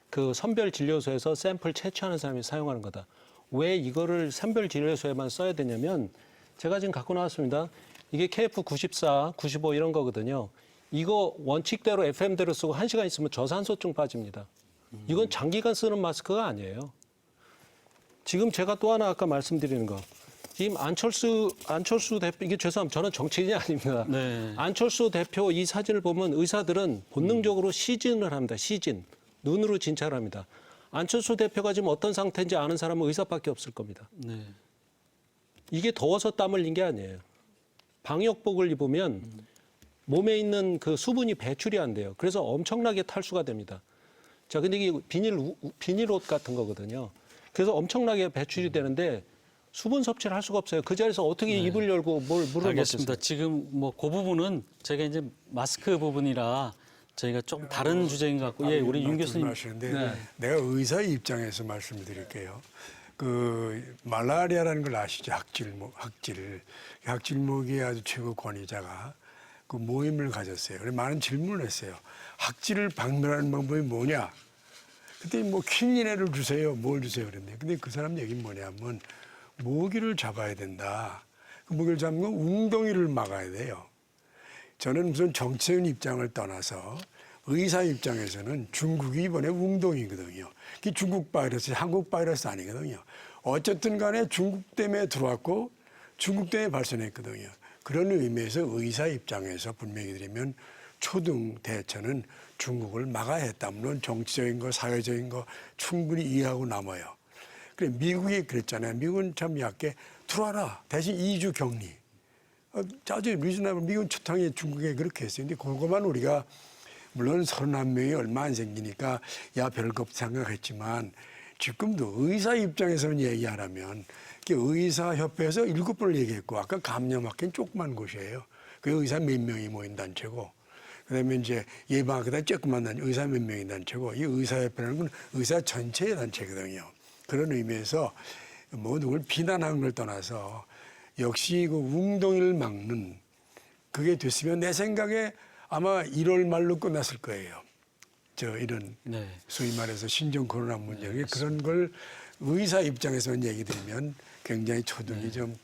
S7: 그 선별진료소에서 샘플 채취하는 사람이 사용하는 거다. 왜 이거를 선별진료소에만 써야 되냐면 제가 지금 갖고 나왔습니다. 이게 KF94, 95 이런 거거든요. 이거 원칙대로 FM대로 쓰고 1시간 있으면 저산소증 빠집니다. 이건 장기간 쓰는 마스크가 아니에요. 지금 제가 또 하나 아까 말씀드리는 거. 지금 안철수 대표, 이게 죄송합니다. 저는 정치인이 아닙니다.
S4: 네.
S7: 안철수 대표 이 사진을 보면 의사들은 본능적으로 시진을 합니다. 시진. 눈으로 진찰을 합니다. 안철수 대표가 지금 어떤 상태인지 아는 사람은 의사밖에 없을 겁니다.
S4: 네.
S7: 이게 더워서 땀 흘린 게 아니에요. 방역복을 입으면 몸에 있는 그 수분이 배출이 안 돼요. 그래서 엄청나게 탈수가 됩니다. 자, 근데 이게 비닐 옷 같은 거거든요. 그래서 엄청나게 배출이 되는데 수분 섭취를 할 수가 없어요. 그 자리에서 어떻게 입을 열고 물을
S4: 알겠습니다.
S7: 먹겠어요?
S4: 지금 뭐 그 부분은 제가 이제 마스크 부분이라 저희가 좀 다른 주제인 것 같고, 예, 우리 윤 교수님.
S9: 말씀하시는데 내가 의사의 입장에서 말씀드릴게요. 그 말라리아라는 걸 아시죠? 학질목이 아주 최고 권위자가 그 모임을 가졌어요. 그래서 많은 질문을 했어요. 학질을 박멸하는 방법이 뭐냐? 그때 뭐 퀴니네를 주세요. 뭘 주세요? 그랬는데 근데 그 사람 얘기는 뭐냐면 모기를 잡아야 된다. 그 목을 잡는 건 웅덩이를 막아야 돼요. 저는 무슨 정치적인 입장을 떠나서 의사 입장에서는 중국이 이번에 웅덩이거든요. 그게 중국 바이러스, 한국 바이러스 아니거든요. 어쨌든 간에 중국 때문에 들어왔고 중국 때문에 발생했거든요. 그런 의미에서 의사 입장에서 분명히 드리면 초등 대처는 중국을 막아야 했다. 물론 정치적인 거, 사회적인 거 충분히 이해하고 남아요. 그래 미국이 그랬잖아요. 미국은 참 약게 들어와라. 대신 2주 격리. 아주 리즈너블. 미국은 초창기에 중국에 그렇게 했어요. 근데 그거만 우리가 물론 31명이 얼마 안 생기니까 야 별거 없다 생각했지만 지금도 의사 입장에서는 얘기하라면 의사협회에서 7번을 얘기했고 아까 감염학회는 조그만 곳이에요. 그 의사 몇 명이 모인 단체고 그다음에 이제 예방학회다 조그만 단체, 의사 몇 명이 단체고 이 의사협회라는 건 의사 전체의 단체거든요. 그런 의미에서 뭐 누굴 비난하는 걸 떠나서 역시 그 웅덩이를 막는 그게 됐으면 내 생각에 아마 1월 말로 끝났을 거예요. 이런
S4: 네.
S9: 소위 말해서 신종 코로나 문제 그런 걸 의사 입장에서는 얘기 드리면 굉장히 초등이 좀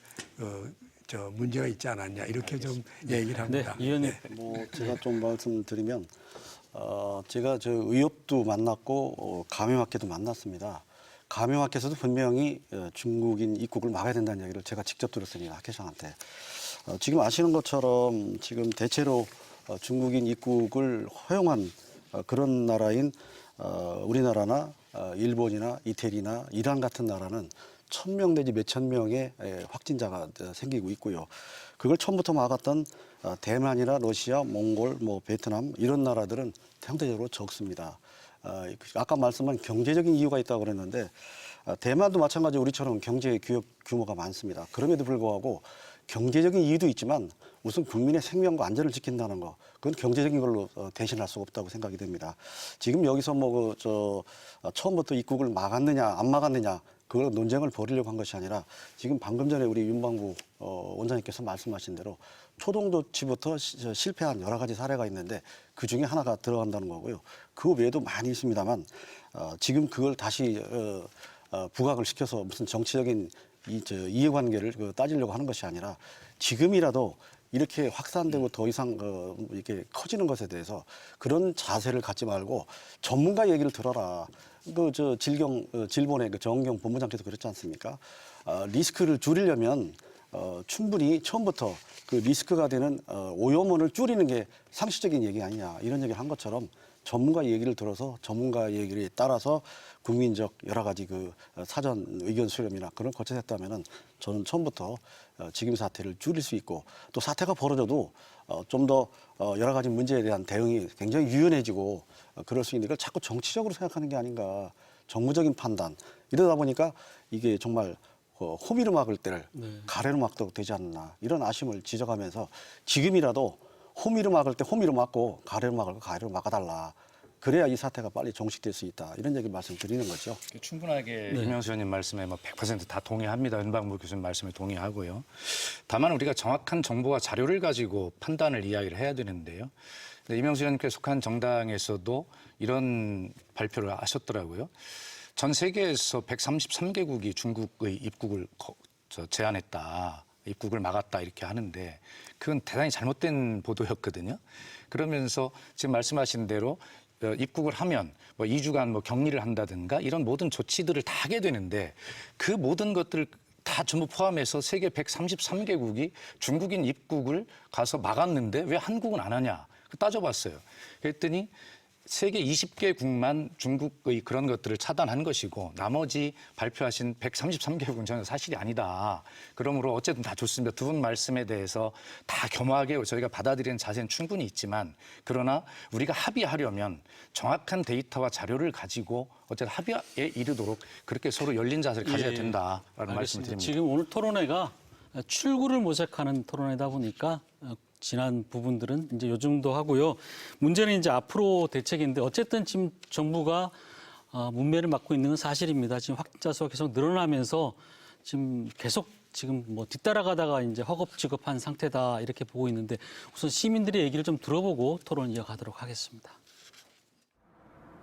S9: 문제가 있지 않았냐 이렇게 좀 얘기를 합니다.
S4: 네, 이 의원님.
S5: 뭐 제가 좀 말씀드리면 제가 저 의협도 만났고 감염학회도 만났습니다. 감염학회에서도 분명히 중국인 입국을 막아야 된다는 얘기를 제가 직접 들었습니다. 학회장한테. 지금 아시는 것처럼 지금 대체로 중국인 입국을 허용한 그런 나라인 우리나라나 일본이나 이태리나 이란 같은 나라는 1,000명 내지 몇천 명의 확진자가 생기고 있고요. 그걸 처음부터 막았던 대만이나 러시아, 몽골, 뭐 베트남 이런 나라들은 상대적으로 적습니다. 아까 말씀한 경제적인 이유가 있다고 그랬는데 대만도 마찬가지 우리처럼 경제 기업 규모가 많습니다. 그럼에도 불구하고 경제적인 이유도 있지만 우선 국민의 생명과 안전을 지킨다는 거 그건 경제적인 걸로 대신할 수가 없다고 생각이 됩니다. 지금 여기서 처음부터 입국을 막았느냐 안 막았느냐 그걸 논쟁을 벌이려고 한 것이 아니라 지금 방금 전에 우리 윤방구 원장님께서 말씀하신 대로 초동조치부터 실패한 여러 가지 사례가 있는데 그중에 하나가 들어간다는 거고요. 그 외에도 많이 있습니다만 지금 그걸 다시 부각을 시켜서 무슨 정치적인 이해관계를 따지려고 하는 것이 아니라 지금이라도 이렇게 확산되고 더 이상 이렇게 커지는 것에 대해서 그런 자세를 갖지 말고 전문가 얘기를 들어라. 질본의 정은경 본부장께서 그랬지 않습니까? 리스크를 줄이려면 충분히 처음부터 그 리스크가 되는 오염원을 줄이는 게 상식적인 얘기 아니냐 이런 얘기를 한 것처럼 전문가 얘기를 들어서 전문가 얘기에 따라서 국민적 여러 가지 그 사전 의견 수렴이나 그런 거쳐했다면은 저는 처음부터 지금 사태를 줄일 수 있고 또 사태가 벌어져도 좀 더 여러 가지 문제에 대한 대응이 굉장히 유연해지고 그럴 수 있는 걸 자꾸 정치적으로 생각하는 게 아닌가 정무적인 판단 이러다 보니까 이게 정말 호미로 막을 때를 가래로 막도록 되지 않나 이런 아쉬움을 지적하면서 지금이라도 호미로 막을 때 호미로 막고 가래로 막을 때 가래로 막아달라. 그래야 이 사태가 빨리 종식될 수 있다. 이런 얘기 말씀드리는 거죠.
S6: 충분하게 이명수 의원님 말씀에 100% 다 동의합니다. 윤방부 교수님 말씀에 동의하고요. 다만 우리가 정확한 정보와 자료를 가지고 판단을 이야기를 해야 되는데요. 이명수 의원님께 속한 정당에서도 이런 발표를 하셨더라고요. 전 세계에서 133개국이 중국의 입국을 제한했다. 입국을 막았다 이렇게 하는데 그건 대단히 잘못된 보도였거든요. 그러면서 지금 말씀하신 대로 입국을 하면 2주간 격리를 한다든가 이런 모든 조치들을 다 하게 되는데 그 모든 것들을 다 전부 포함해서 세계 133개국이 중국인 입국을 가서 막았는데 왜 한국은 안 하냐 따져봤어요. 그랬더니 세계 20개국만 중국의 그런 것들을 차단한 것이고 나머지 발표하신 133개국은 전혀 사실이 아니다. 그러므로 어쨌든 다 좋습니다. 두 분 말씀에 대해서 다 겸허하게 저희가 받아들이는 자세는 충분히 있지만 그러나 우리가 합의하려면 정확한 데이터와 자료를 가지고 어쨌든 합의에 이르도록 그렇게 서로 열린 자세를 가져야 된다라는 말씀을 드립니다.
S4: 지금 오늘 토론회가 출구를 모색하는 토론회다 보니까 지난 부분들은 이제 요 정도 하고요. 문제는 이제 앞으로 대책인데 어쨌든 지금 정부가 문매를 맡고 있는 건 사실입니다. 지금 확진자 수가 계속 늘어나면서 지금 계속 뒤따라가다가 이제 허겁지겁한 상태다 이렇게 보고 있는데 우선 시민들의 얘기를 좀 들어보고 토론 이어가도록 하겠습니다.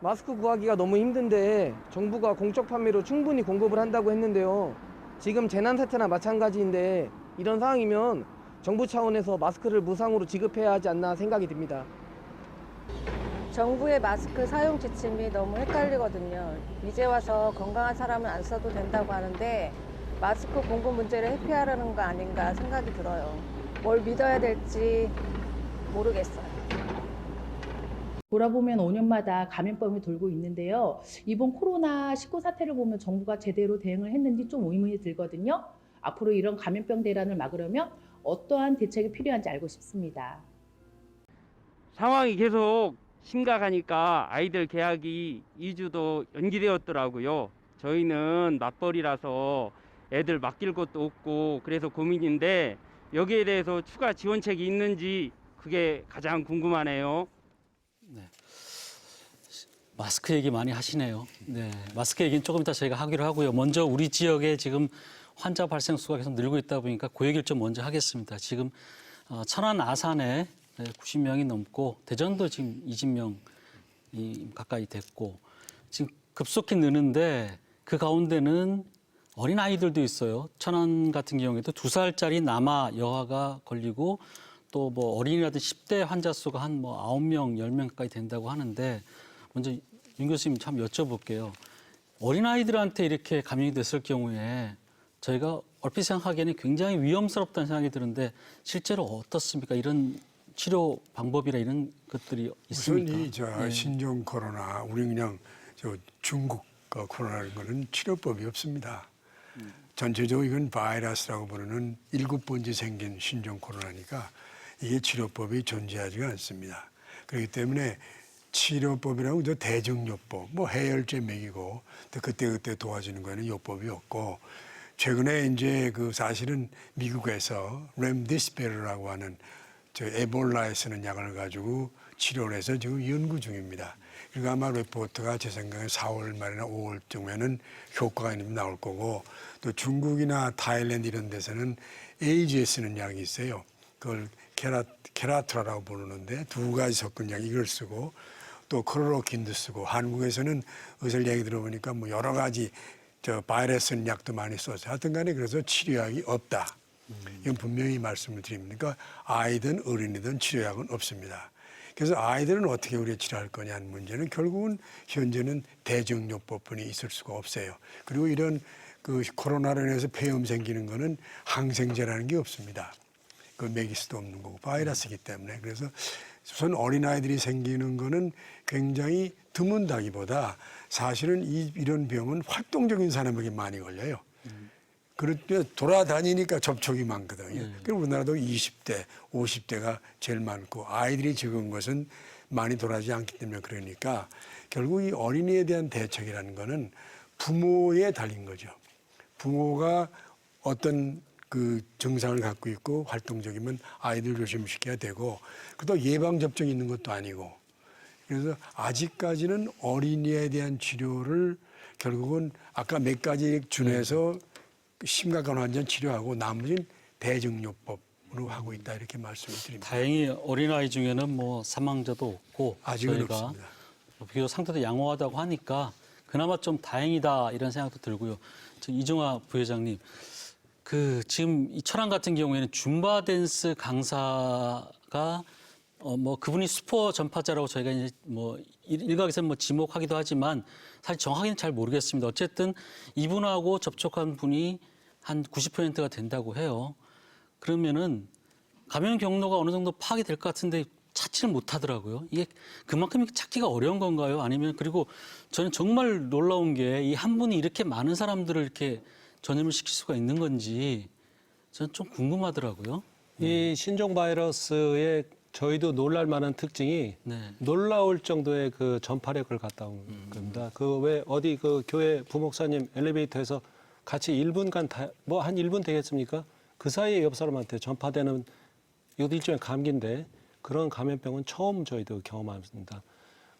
S3: 마스크 구하기가 너무 힘든데 정부가 공적 판매로 충분히 공급을 한다고 했는데요. 지금 재난 사태나 마찬가지인데 이런 상황이면 정부 차원에서 마스크를 무상으로 지급해야 하지 않나 생각이 듭니다.
S10: 정부의 마스크 사용 지침이 너무 헷갈리거든요. 이제 와서 건강한 사람은 안 써도 된다고 하는데 마스크 공급 문제를 회피하려는 거 아닌가 생각이 들어요. 뭘 믿어야 될지 모르겠어요.
S11: 돌아보면 5년마다 감염병이 돌고 있는데요. 이번 코로나19 사태를 보면 정부가 제대로 대응을 했는지 좀 의문이 들거든요. 앞으로 이런 감염병 대란을 막으려면 어떠한 대책이 필요한지 알고 싶습니다.
S12: 상황이 계속 심각하니까 아이들 개학이 2주도 연기되었더라고요. 저희는 맞벌이라서 애들 맡길 것도 없고 그래서 고민인데 여기에 대해서 추가 지원책이 있는지 그게 가장 궁금하네요.
S4: 네. 마스크 얘기 많이 하시네요. 네, 마스크 얘기는 조금 이따 저희가 하기로 하고요. 먼저 우리 지역에 지금 환자 발생 수가 계속 늘고 있다 보니까 그 얘기를 좀 먼저 하겠습니다. 지금 천안 아산에 90명이 넘고 대전도 지금 20명이 가까이 됐고 지금 급속히 느는데 그 가운데는 어린 아이들도 있어요. 천안 같은 경우에도 2살짜리 남아 여아가 걸리고 또 뭐 어린이라든지 10대 환자 수가 한 뭐 9명, 10명 가까이 된다고 하는데 먼저 윤 교수님 참 여쭤볼게요. 어린아이들한테 이렇게 감염이 됐을 경우에 저희가 얼핏 생각하기에는 굉장히 위험스럽다는 생각이 드는데 실제로 어떻습니까? 이런 치료 방법이나 이런 것들이 있습니까?
S9: 우선 이 신종 코로나, 우리 그냥 중국 코로나라는 거는 치료법이 없습니다. 전체적으로 이건 바이러스라고 부르는 7번째 생긴 신종 코로나니까 이게 치료법이 존재하지가 않습니다. 그렇기 때문에 치료법이라고 대증요법, 뭐 해열제 먹이고 또 그때 도와주는 거는 요법이 없고 최근에 이제 그 사실은 미국에서 렘디시비르라고 하는 에볼라에 쓰는 약을 가지고 치료를 해서 지금 연구 중입니다. 그리고 아마 리포트가 제 생각에 4월 말이나 5월쯤에는 효과가 있는 나올 거고 또 중국이나 타일랜드 이런 데서는 에이즈에 쓰는 약이 있어요. 그걸 케라트라라고 부르는데 2가지 섞은 약 이걸 쓰고 또 클로로킨도 쓰고 한국에서는 의사 얘기 들어보니까 뭐 여러 가지 바이러스 약도 많이 써서 하여튼 간에 그래서 치료약이 없다. 이건 분명히 말씀을 드립니다. 그러니까 아이든 어린이든 치료약은 없습니다. 그래서 아이들은 어떻게 우리가 치료할 거냐는 문제는 결국은 현재는 대증요법뿐이 있을 수가 없어요. 그리고 이런 그 코로나로 인해서 폐렴 생기는 거는 항생제라는 게 없습니다. 그걸 먹일 수도 없는 거고 바이러스이기 때문에 그래서 우선 어린아이들이 생기는 거는 굉장히 드문다기보다 사실은 이런 병은 활동적인 사람에게 많이 걸려요. 그럴 때 돌아다니니까 접촉이 많거든요. 그리고 우리나라도 20대, 50대가 제일 많고 아이들이 적은 것은 많이 돌아다니지 않기 때문에 그러니까 결국 이 어린이에 대한 대책이라는 거는 부모에 달린 거죠. 부모가 어떤 그 증상을 갖고 있고 활동적이면 아이들 조심시켜야 되고 또 예방접종이 있는 것도 아니고 그래서 아직까지는 어린이에 대한 치료를 결국은 아까 몇 가지 준해서 심각한 환자는 치료하고 나머지는 대증요법으로 하고 있다 이렇게 말씀을 드립니다.
S4: 다행히 어린아이 중에는 뭐 사망자도 없고
S9: 아직은
S4: 저희가
S9: 없습니다.
S4: 비교적 상태도 양호하다고 하니까 그나마 좀 다행이다 이런 생각도 들고요. 이종화 부회장님, 그 지금 이 천안 같은 경우에는 줌바 댄스 강사가 뭐 그분이 슈퍼 전파자라고 저희가 이제 뭐 일각에서 뭐 지목하기도 하지만 사실 정확히는 잘 모르겠습니다. 어쨌든 이분하고 접촉한 분이 한 90%가 된다고 해요. 그러면은 감염 경로가 어느 정도 파악이 될 것 같은데 찾지를 못하더라고요. 이게 그만큼 찾기가 어려운 건가요? 아니면 그리고 저는 정말 놀라운 게 이 한 분이 이렇게 많은 사람들을 이렇게 전염을 시킬 수가 있는 건지 저는 좀 궁금하더라고요.
S7: 이 신종 바이러스의 저희도 놀랄 만한 특징이 놀라울 정도의 그 전파력을 갖다 온 겁니다. 그 왜 어디 그 교회 부목사님 엘리베이터에서 같이 1분간 뭐 한 1분 되겠습니까? 그 사이에 옆 사람한테 전파되는 이것도 일종의 감기인데 그런 감염병은 처음 저희도 경험합니다.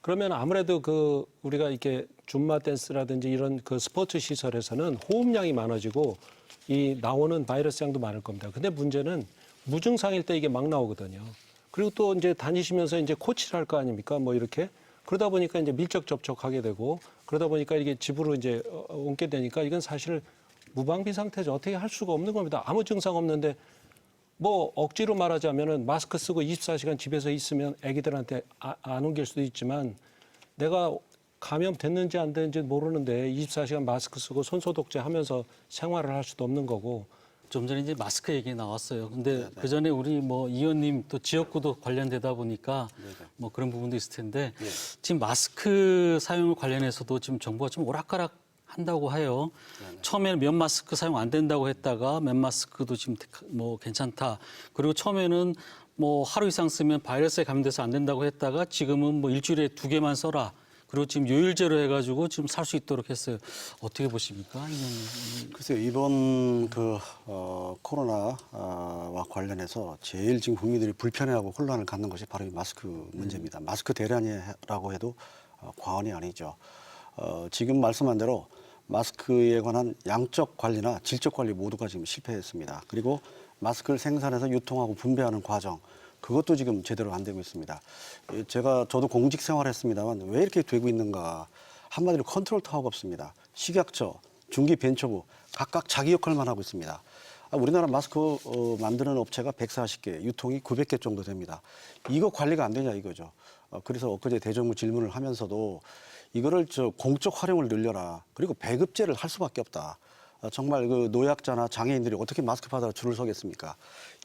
S7: 그러면 아무래도 그 우리가 이렇게 줌바 댄스라든지 이런 그 스포츠 시설에서는 호흡량이 많아지고 이 나오는 바이러스 양도 많을 겁니다. 근데 문제는 무증상일 때 이게 막 나오거든요. 그리고 또 이제 다니시면서 이제 코치를 할 거 아닙니까? 뭐 이렇게 그러다 보니까 이제 밀접 접촉하게 되고 그러다 보니까 이게 집으로 이제 옮게 되니까 이건 사실 무방비 상태죠. 어떻게 할 수가 없는 겁니다. 아무 증상 없는데 뭐 억지로 말하자면은 마스크 쓰고 24시간 집에서 있으면 아기들한테 안 옮길 수도 있지만 내가 감염됐는지 안 됐는지 모르는데 24시간 마스크 쓰고 손소독제 하면서 생활을 할 수도 없는 거고.
S4: 좀 전에 이제 마스크 얘기 나왔어요. 근데 그 전에 우리 뭐 이 의원님 또 지역구도 관련되다 보니까 뭐 그런 부분도 있을 텐데 지금 마스크 사용을 관련해서도 지금 정부가 좀 오락가락 한다고 해요. 처음에는 면 마스크 사용 안 된다고 했다가 면 마스크도 지금 뭐 괜찮다. 그리고 처음에는 뭐 하루 이상 쓰면 바이러스에 감염돼서 안 된다고 했다가 지금은 뭐 일주일에 2개만 써라. 그리고 지금 요일제로 해가지고 지금 살 수 있도록 했어요. 어떻게 보십니까?
S5: 글쎄요, 이번 코로나와 관련해서 제일 지금 국민들이 불편해하고 혼란을 갖는 것이 바로 이 마스크 문제입니다. 마스크 대란이라고 해도 과언이 아니죠. 지금 말씀한 대로 마스크에 관한 양적 관리나 질적 관리 모두가 지금 실패했습니다. 그리고 마스크를 생산해서 유통하고 분배하는 과정, 그것도 지금 제대로 안 되고 있습니다. 저도 공직 생활했습니다만 왜 이렇게 되고 있는가. 한마디로 컨트롤 타워가 없습니다. 식약처, 중기벤처부 각각 자기 역할만 하고 있습니다. 우리나라 마스크 만드는 업체가 140개, 유통이 900개 정도 됩니다. 이거 관리가 안 되냐 이거죠. 그래서 엊그제 대정부 질문을 하면서도 이거를 공적 활용을 늘려라. 그리고 배급제를 할 수밖에 없다. 정말 그 노약자나 장애인들이 어떻게 마스크 받으러 줄을 서겠습니까?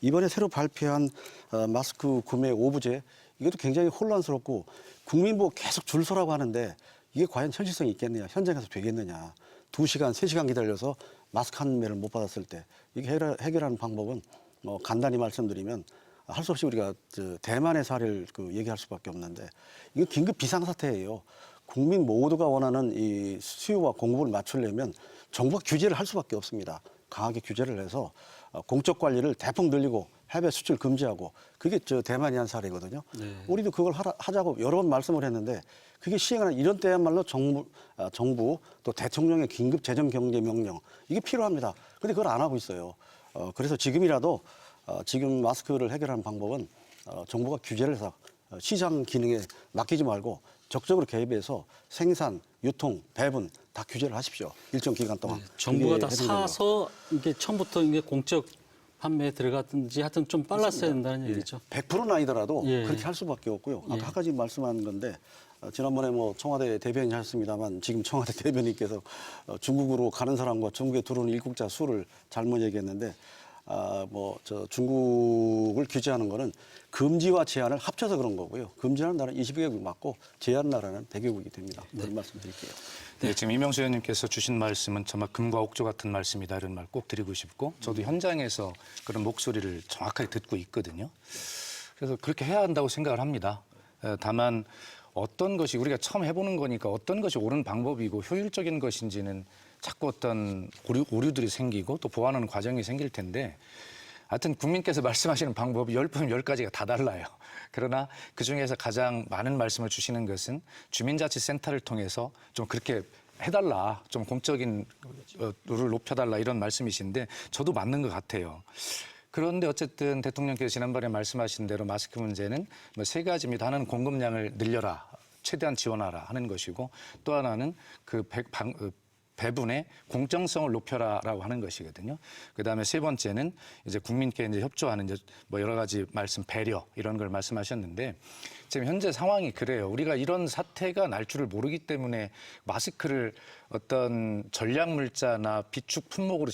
S5: 이번에 새로 발표한 마스크 구매 오부제, 이것도 굉장히 혼란스럽고 국민 보고 계속 줄 서라고 하는데 이게 과연 현실성이 있겠느냐, 현장에서 되겠느냐. 2시간, 3시간 기다려서 마스크 한 매를 못 받았을 때 이게 해결하는 방법은 간단히 말씀드리면 할 수 없이 우리가 대만의 사례를 얘기할 수밖에 없는데 이거 긴급 비상사태예요. 국민 모두가 원하는 이 수요와 공급을 맞추려면 정부가 규제를 할 수밖에 없습니다. 강하게 규제를 해서 공적 관리를 대폭 늘리고 해외 수출 금지하고 그게 대만이 한 사례거든요. 네. 우리도 그걸 하자고 여러 번 말씀을 했는데 그게 시행하는 이런 때야말로 정부 또 대통령의 긴급 재정 경제 명령 이게 필요합니다. 그런데 그걸 안 하고 있어요. 그래서 지금이라도 지금 마스크를 해결하는 방법은 정부가 규제를 해서 시장 기능에 맡기지 말고 적극적으로 개입해서 생산, 유통, 배분 다 규제를 하십시오. 일정 기간 동안.
S4: 네, 정부가 다 사서 이게 처음부터 이게 공적 판매에 들어갔든지 하여튼 좀 빨랐어야 된다는 얘기죠.
S5: 100%는 아니더라도 그렇게 할 수밖에 없고요. 아까 한 가지 말씀한 건데 지난번에 뭐 청와대 대변인 하셨습니다만 지금 청와대 대변인께서 중국으로 가는 사람과 중국에 들어오는 입국자 수를 잘못 얘기했는데 중국을 규제하는 거는 금지와 제한을 합쳐서 그런 거고요. 금지하는 나라는 20개국 맞고 제한 나라는 100개국이 됩니다. 그런 말씀드릴게요.
S6: 네, 지금 이명수 의원님께서 주신 말씀은 정말 금과 옥조 같은 말씀이다 이런 말 꼭 드리고 싶고 저도 현장에서 그런 목소리를 정확하게 듣고 있거든요. 그래서 그렇게 해야 한다고 생각을 합니다. 다만 어떤 것이 우리가 처음 해보는 거니까 어떤 것이 옳은 방법이고 효율적인 것인지는 자꾸 어떤 오류들이 생기고 또 보완하는 과정이 생길 텐데 하여튼 국민께서 말씀하시는 방법이 10분 10가지가 다 달라요. 그러나 그중에서 가장 많은 말씀을 주시는 것은 주민자치센터를 통해서 좀 그렇게 해달라, 좀 공적인 룰을 높여달라 이런 말씀이신데 저도 맞는 것 같아요. 그런데 어쨌든 대통령께서 지난번에 말씀하신 대로 마스크 문제는 뭐 3가지입니다. 하나는 공급량을 늘려라, 최대한 지원하라 하는 것이고 또 하나는 배분의 공정성을 높여라라고 하는 것이거든요. 그다음에 3번째는 이제 국민께 이제 협조하는 이제 뭐 여러 가지 말씀 배려 이런 걸 말씀하셨는데 지금 현재 상황이 그래요. 우리가 이런 사태가 날 줄을 모르기 때문에 마스크를 어떤 전략 물자나 비축 품목으로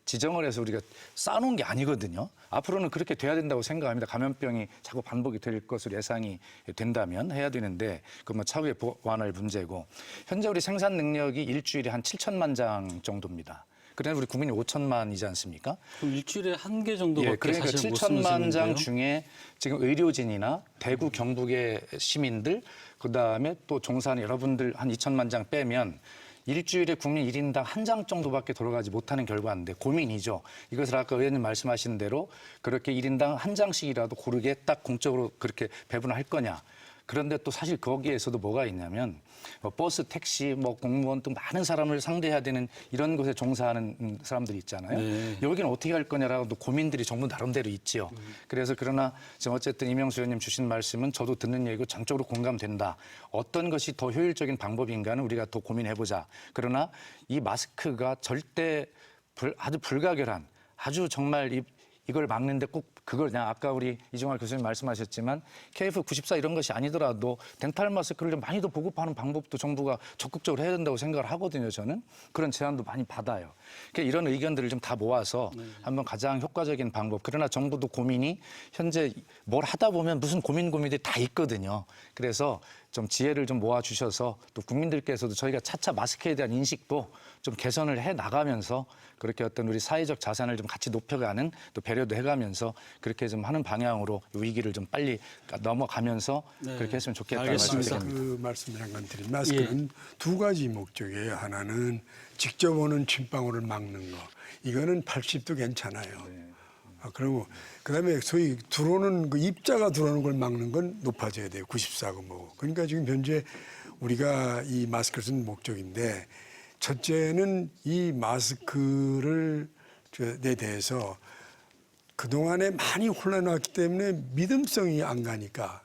S6: 지정을 해서 우리가 쌓아놓은 게 아니거든요. 앞으로는 그렇게 돼야 된다고 생각합니다. 감염병이 자꾸 반복이 될 것으로 예상이 된다면 해야 되는데 그 뭐 차후에 보완할 문제고 현재 우리 생산 능력이 일주일에 한 7천만 장 정도입니다. 그래서 우리 국민이 5천만이지 않습니까?
S4: 그럼 일주일에 1개 정도밖에
S6: 그러니까
S4: 사실 못
S6: 7천만 장 중에 지금 의료진이나 대구 경북의 시민들 그다음에 또 종사하는 여러분들 한 2천만 장 빼면 일주일에 국민 1인당 1장 정도밖에 돌아가지 못하는 결과인데 고민이죠. 이것을 아까 의원님 말씀하신 대로 그렇게 1인당 1장씩이라도 고르게 딱 공적으로 그렇게 배분을 할 거냐. 그런데 또 사실 거기에서도 뭐가 있냐면 뭐 버스, 택시, 뭐 공무원 등 많은 사람을 상대해야 되는 이런 곳에 종사하는 사람들이 있잖아요. 네. 여기는 어떻게 할 거냐라고 또 고민들이 정부 나름대로 있지요. 그래서 그러나 지금 어쨌든 이명수 의원님 주신 말씀은 저도 듣는 얘기고 전적으로 공감된다. 어떤 것이 더 효율적인 방법인가는 우리가 더 고민해보자. 그러나 이 마스크가 절대 아주 불가결한 아주 정말 이걸 막는데 꼭 그걸 그냥 아까 우리 이종환 교수님 말씀하셨지만 KF94 이런 것이 아니더라도 덴탈 마스크를 좀 많이 더 보급하는 방법도 정부가 적극적으로 해야 된다고 생각을 하거든요. 저는 그런 제안도 많이 받아요. 그러니까 이런 의견들을 좀 다 모아서 한번 가장 효과적인 방법. 그러나 정부도 고민이 현재 뭘 하다 보면 무슨 고민들이 다 있거든요. 그래서 좀 지혜를 좀 모아주셔서 또 국민들께서도 저희가 차차 마스크에 대한 인식도 좀 개선을 해 나가면서 그렇게 어떤 우리 사회적 자산을 좀 같이 높여가는 또 배려도 해가면서 그렇게 좀 하는 방향으로 위기를 좀 빨리 넘어가면서 그렇게 했으면 좋겠다는
S4: 알겠습니다.
S6: 말씀드립니다.
S9: 그 말씀 잠깐 드린 마스크는 두 가지 목적이에요. 하나는 직접 오는 침방울을 막는 거. 이거는 80도 괜찮아요. 그리고 그다음에 소위 들어오는 그 입자가 들어오는 걸 막는 건 높아져야 돼요. 94고 뭐. 그러니까 지금 현재 우리가 이 마스크를 쓴 목적인데 첫째는 이 마스크를 에 대해서 그동안에 많이 혼란했기 때문에 믿음성이 안 가니까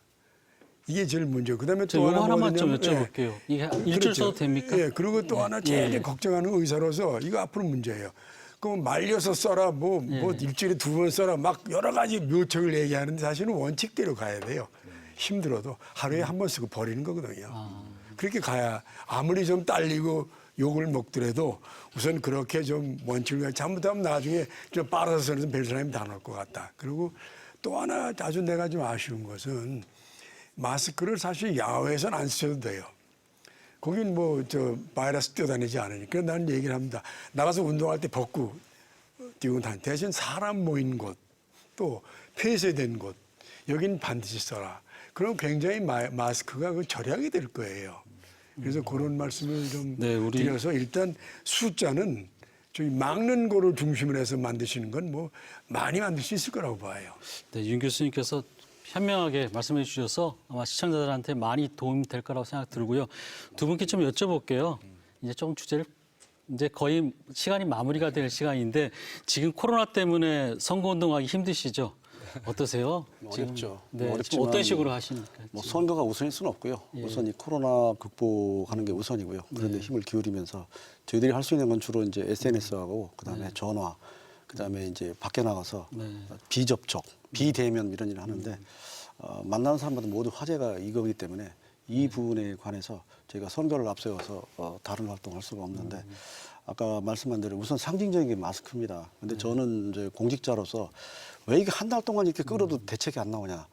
S9: 이게 제일 문제고 그다음에 또
S4: 이거 하나만 좀
S9: 뭐냐면,
S4: 여쭤볼게요. 이게 일주일 써도 됩니까?
S9: 예, 그리고 또 하나 제일 걱정하는 의사로서 이거 앞으로 문제예요. 그럼 말려서 써라, 뭐 일주일에 2번 써라, 막 여러 가지 묘책을 얘기하는데 사실은 원칙대로 가야 돼요. 힘들어도 하루에 한 번 쓰고 버리는 거거든요. 그렇게 가야 아무리 좀 딸리고 욕을 먹더라도 우선 그렇게 좀 원칙을 잘못하면 나중에 좀 빨아서 쓰는 별 사람이 다 나올 것 같다. 그리고 또 하나 아주 내가 좀 아쉬운 것은 마스크를 사실 야외에서는 안 쓰셔도 돼요. 거긴 뭐 바이러스 뛰어다니지 않으니까 나는 얘기를 합니다. 나가서 운동할 때 벗고 뛰고 다니. 대신 사람 모인 곳, 또 폐쇄된 곳, 여긴 반드시 써라. 그럼 굉장히 마스크가 절약이 될 거예요. 그래서 그런 말씀을 좀 드려서 일단 숫자는 저희 막는 거를 중심으로 해서 만드시는 건 뭐 많이 만들 수 있을 거라고 봐요.
S4: 네, 윤 교수님께서 현명하게 말씀해 주셔서 아마 시청자들한테 많이 도움이 될 거라고 생각 들고요. 두 분께 좀 여쭤볼게요. 이제 조금 주제를 이제 거의 시간이 마무리가 될 시간인데 지금 코로나 때문에 선거운동하기 힘드시죠? 어떠세요?
S5: 어렵죠.
S4: 네,
S5: 어렵지만
S4: 어떤 식으로 하십니까?
S5: 뭐 선거가 우선일 수는 없고요. 우선 이 코로나 극복하는 게 우선이고요. 그런데 힘을 기울이면서 저희들이 할 수 있는 건 주로 이제 SNS하고 그다음에 전화, 그다음에 이제 밖에 나가서 비접촉, 비대면 이런 일을 하는데 만나는 사람마다 모두 화제가 이거기 때문에 이 부분에 관해서 저희가 선거를 앞세워서 다른 활동을 할 수가 없는데 아까 말씀한 대로 우선 상징적인 게 마스크입니다. 근데 저는 이제 공직자로서 왜 이게 한 달 동안 이렇게 끌어도 대책이 안 나오냐.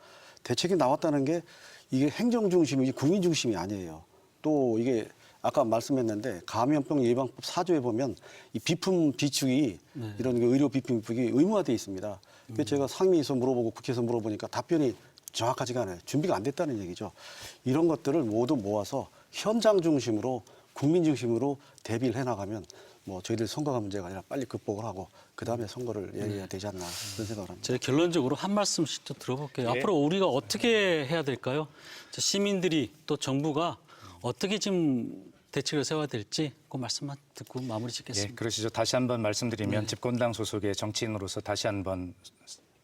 S5: 대책이 나왔다는 게 이게 행정 중심이 국민 중심이 아니에요. 또 이게 아까 말씀했는데 감염병 예방법 4조에 보면 이 비품 비축이 이런 의료 비품 비축이 의무화되어 있습니다. 그래서 제가 상임위에서 물어보고 국회에서 물어보니까 답변이 정확하지가 않아요. 준비가 안 됐다는 얘기죠. 이런 것들을 모두 모아서 현장 중심으로 국민 중심으로 대비를 해나가면 뭐 저희들 선거가 문제가 아니라 빨리 극복을 하고 그다음에 선거를 얘기해야 되지 않나 그런 생각을 합니다.
S4: 제가 결론적으로 한 말씀씩 좀 들어볼게요. 앞으로 우리가 어떻게 해야 될까요? 시민들이 또 정부가 어떻게 지금 대책을 세워야 될지 그 말씀만 듣고 마무리 짓겠습니다.
S6: 예, 그러시죠. 다시 한번 말씀드리면 집권당 소속의 정치인으로서 다시 한번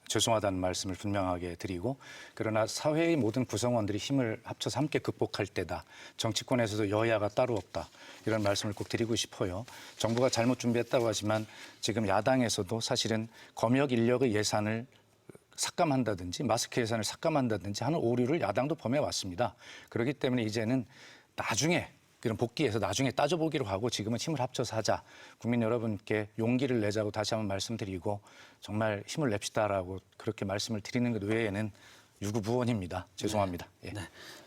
S6: 죄송하다는 말씀을 분명하게 드리고 그러나 사회의 모든 구성원들이 힘을 합쳐서 함께 극복할 때다. 정치권에서도 여야가 따로 없다. 이런 말씀을 꼭 드리고 싶어요. 정부가 잘못 준비했다고 하지만 지금 야당에서도 사실은 검역 인력의 예산을 삭감한다든지 마스크 예산을 삭감한다든지 하는 오류를 야당도 범해왔습니다. 그렇기 때문에 이제는 나중에 그런 복귀해서 나중에 따져보기로 하고 지금은 힘을 합쳐서 하자. 국민 여러분께 용기를 내자고 다시 한번 말씀드리고 정말 힘을 냅시다라고 그렇게 말씀을 드리는 것 외에는 유구무원입니다. 죄송합니다. 예.
S4: 네.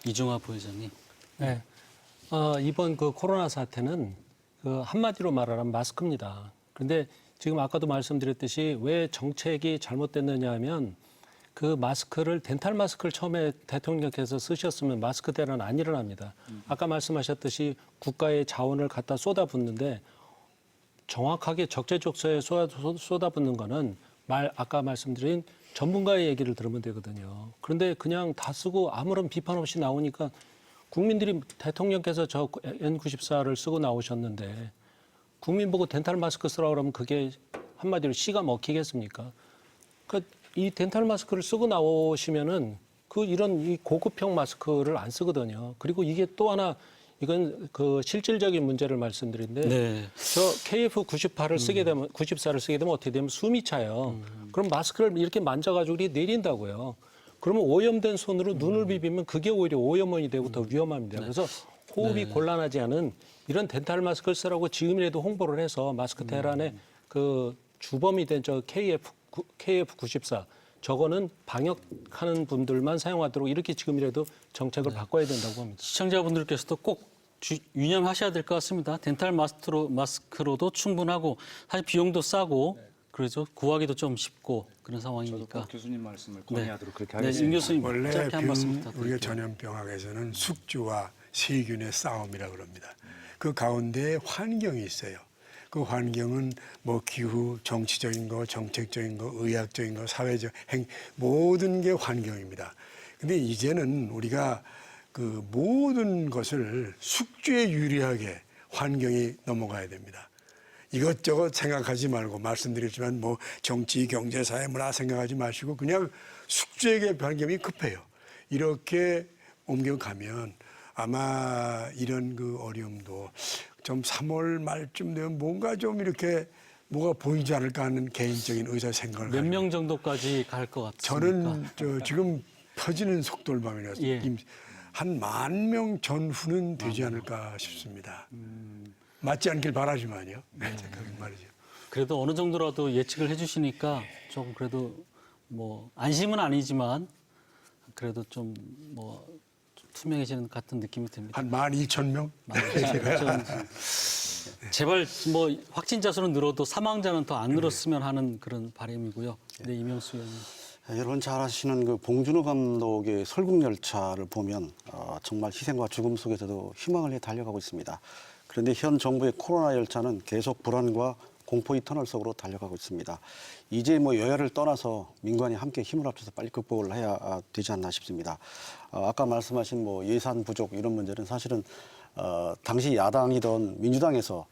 S4: 이종화 부회장님.
S7: 네. 이번 그 코로나 사태는 그 한마디로 말하면 마스크입니다. 그런데 지금 아까도 말씀드렸듯이 왜 정책이 잘못됐느냐 하면 그 마스크를 덴탈 마스크를 처음에 대통령께서 쓰셨으면 마스크 대란 안 일어납니다. 아까 말씀하셨듯이 국가의 자원을 갖다 쏟아붓는데 정확하게 적재적소에 쏟아붓는 거는 아까 말씀드린 전문가의 얘기를 들으면 되거든요. 그런데 그냥 다 쓰고 아무런 비판 없이 나오니까 국민들이 대통령께서 저 N94를 쓰고 나오셨는데 국민 보고 덴탈 마스크 쓰라고 그러면 그게 한마디로 씨가 먹히겠습니까? 그러니까 이 덴탈 마스크를 쓰고 나오시면은 이런 이 고급형 마스크를 안 쓰거든요. 그리고 이게 또 하나 이건 그 실질적인 문제를 말씀드린데
S4: 네.
S7: 저 KF98을 쓰게 되면 94를 쓰게 되면 어떻게 되면 숨이 차요. 그럼 마스크를 이렇게 만져가지고 이렇게 내린다고요. 그러면 오염된 손으로 눈을 비비면 그게 오히려 오염원이 되고 더 위험합니다. 그래서 호흡이 곤란하지 않은 이런 덴탈 마스크를 쓰라고 지금이라도 홍보를 해서 마스크 대란의 그 주범이 된 저 KF94 저거는 방역하는 분들만 사용하도록 이렇게 지금이라도 정책을 바꿔야 된다고 합니다.
S4: 시청자분들께서도 꼭 유념하셔야 될 것 같습니다. 덴탈 마스크로도 충분하고 사실 비용도 싸고 그래서 구하기도 좀 쉽고 그런 상황이니까.
S6: 교수님 말씀을 건의하도록 그렇게
S4: 네, 임 교수님
S9: 원래
S4: 짧게 한 말씀 부탁드립니다.
S9: 우리가 전염병학에서는 숙주와 세균의 싸움이라고 그럽니다. 그 가운데 환경이 있어요. 그 환경은 뭐 기후, 정치적인 거, 정책적인 거, 의학적인 거, 사회적 모든 게 환경입니다. 근데 이제는 우리가 그 모든 것을 숙주에 유리하게 환경이 넘어가야 됩니다. 이것저것 생각하지 말고 말씀드렸지만 뭐 정치, 경제, 사회, 문화 생각하지 마시고 그냥 숙주에게 변경이 급해요. 이렇게 옮겨가면 아마 이런 그 어려움도 좀 3월 말쯤 되면 뭔가 좀 이렇게 뭐가 보이지 않을까 하는 개인적인 의사 생각을
S4: 몇 명 정도까지 갈 것 같습니까?
S9: 저는 지금 퍼지는 속도를 보면 한 10,000명 전후는 되지 않을까 싶습니다. 맞지 않길 바라지만요. 그런 말이죠.
S4: 그래도 어느 정도라도 예측을 해주시니까 좀 그래도 뭐 안심은 아니지만 그래도 좀 뭐 투명해지는 것 같은 느낌이 듭니다.
S9: 한 12,000명?
S4: 제발 뭐 확진자 수는 늘어도 사망자는 더 안 늘었으면 하는 그런 바람이고요. 네, 이명수 의원님.
S5: 여러분 잘 아시는 그 봉준호 감독의 설국열차를 보면 정말 희생과 죽음 속에서도 희망을 해 달려가고 있습니다. 그런데 현 정부의 코로나 열차는 계속 불안과 공포의 터널 속으로 달려가고 있습니다. 이제 뭐 여야를 떠나서 민관이 함께 힘을 합쳐서 빨리 극복을 해야 되지 않나 싶습니다. 아까 말씀하신 뭐 예산 부족 이런 문제는 사실은 당시 야당이던 민주당에서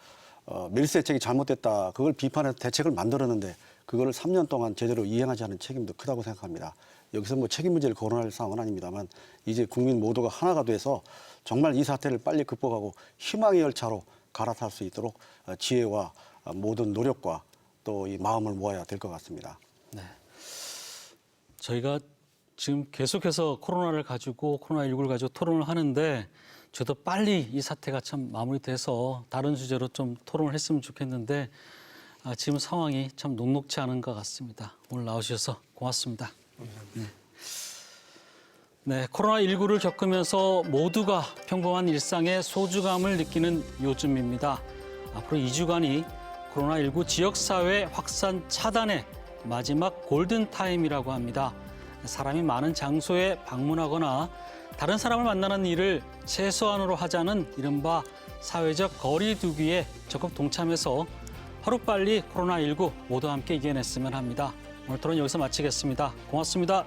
S5: 멜스 대책이 잘못됐다. 그걸 비판해서 대책을 만들었는데 그거를 3년 동안 제대로 이행하지 않은 책임도 크다고 생각합니다. 여기서 뭐 책임 문제를 거론할 상황은 아닙니다만 이제 국민 모두가 하나가 돼서 정말 이 사태를 빨리 극복하고 희망의 열차로 갈아탈 수 있도록 지혜와 모든 노력과 또 이 마음을 모아야 될 것 같습니다.
S4: 네. 저희가 지금 계속해서 코로나를 가지고 코로나19를 가지고 토론을 하는데 저도 빨리 이 사태가 참 마무리돼서 다른 주제로 좀 토론을 했으면 좋겠는데 지금 상황이 참 녹록치 않은 것 같습니다. 오늘 나오셔서 고맙습니다. 네, 코로나19를 겪으면서 모두가 평범한 일상의 소중함을 느끼는 요즘입니다. 앞으로 2주간이 코로나19 지역사회 확산 차단의 마지막 골든타임이라고 합니다. 사람이 많은 장소에 방문하거나 다른 사람을 만나는 일을 최소한으로 하자는 이른바 사회적 거리 두기에 적극 동참해서 하루빨리 코로나19 모두 함께 이겨냈으면 합니다. 오늘 토론 여기서 마치겠습니다. 고맙습니다.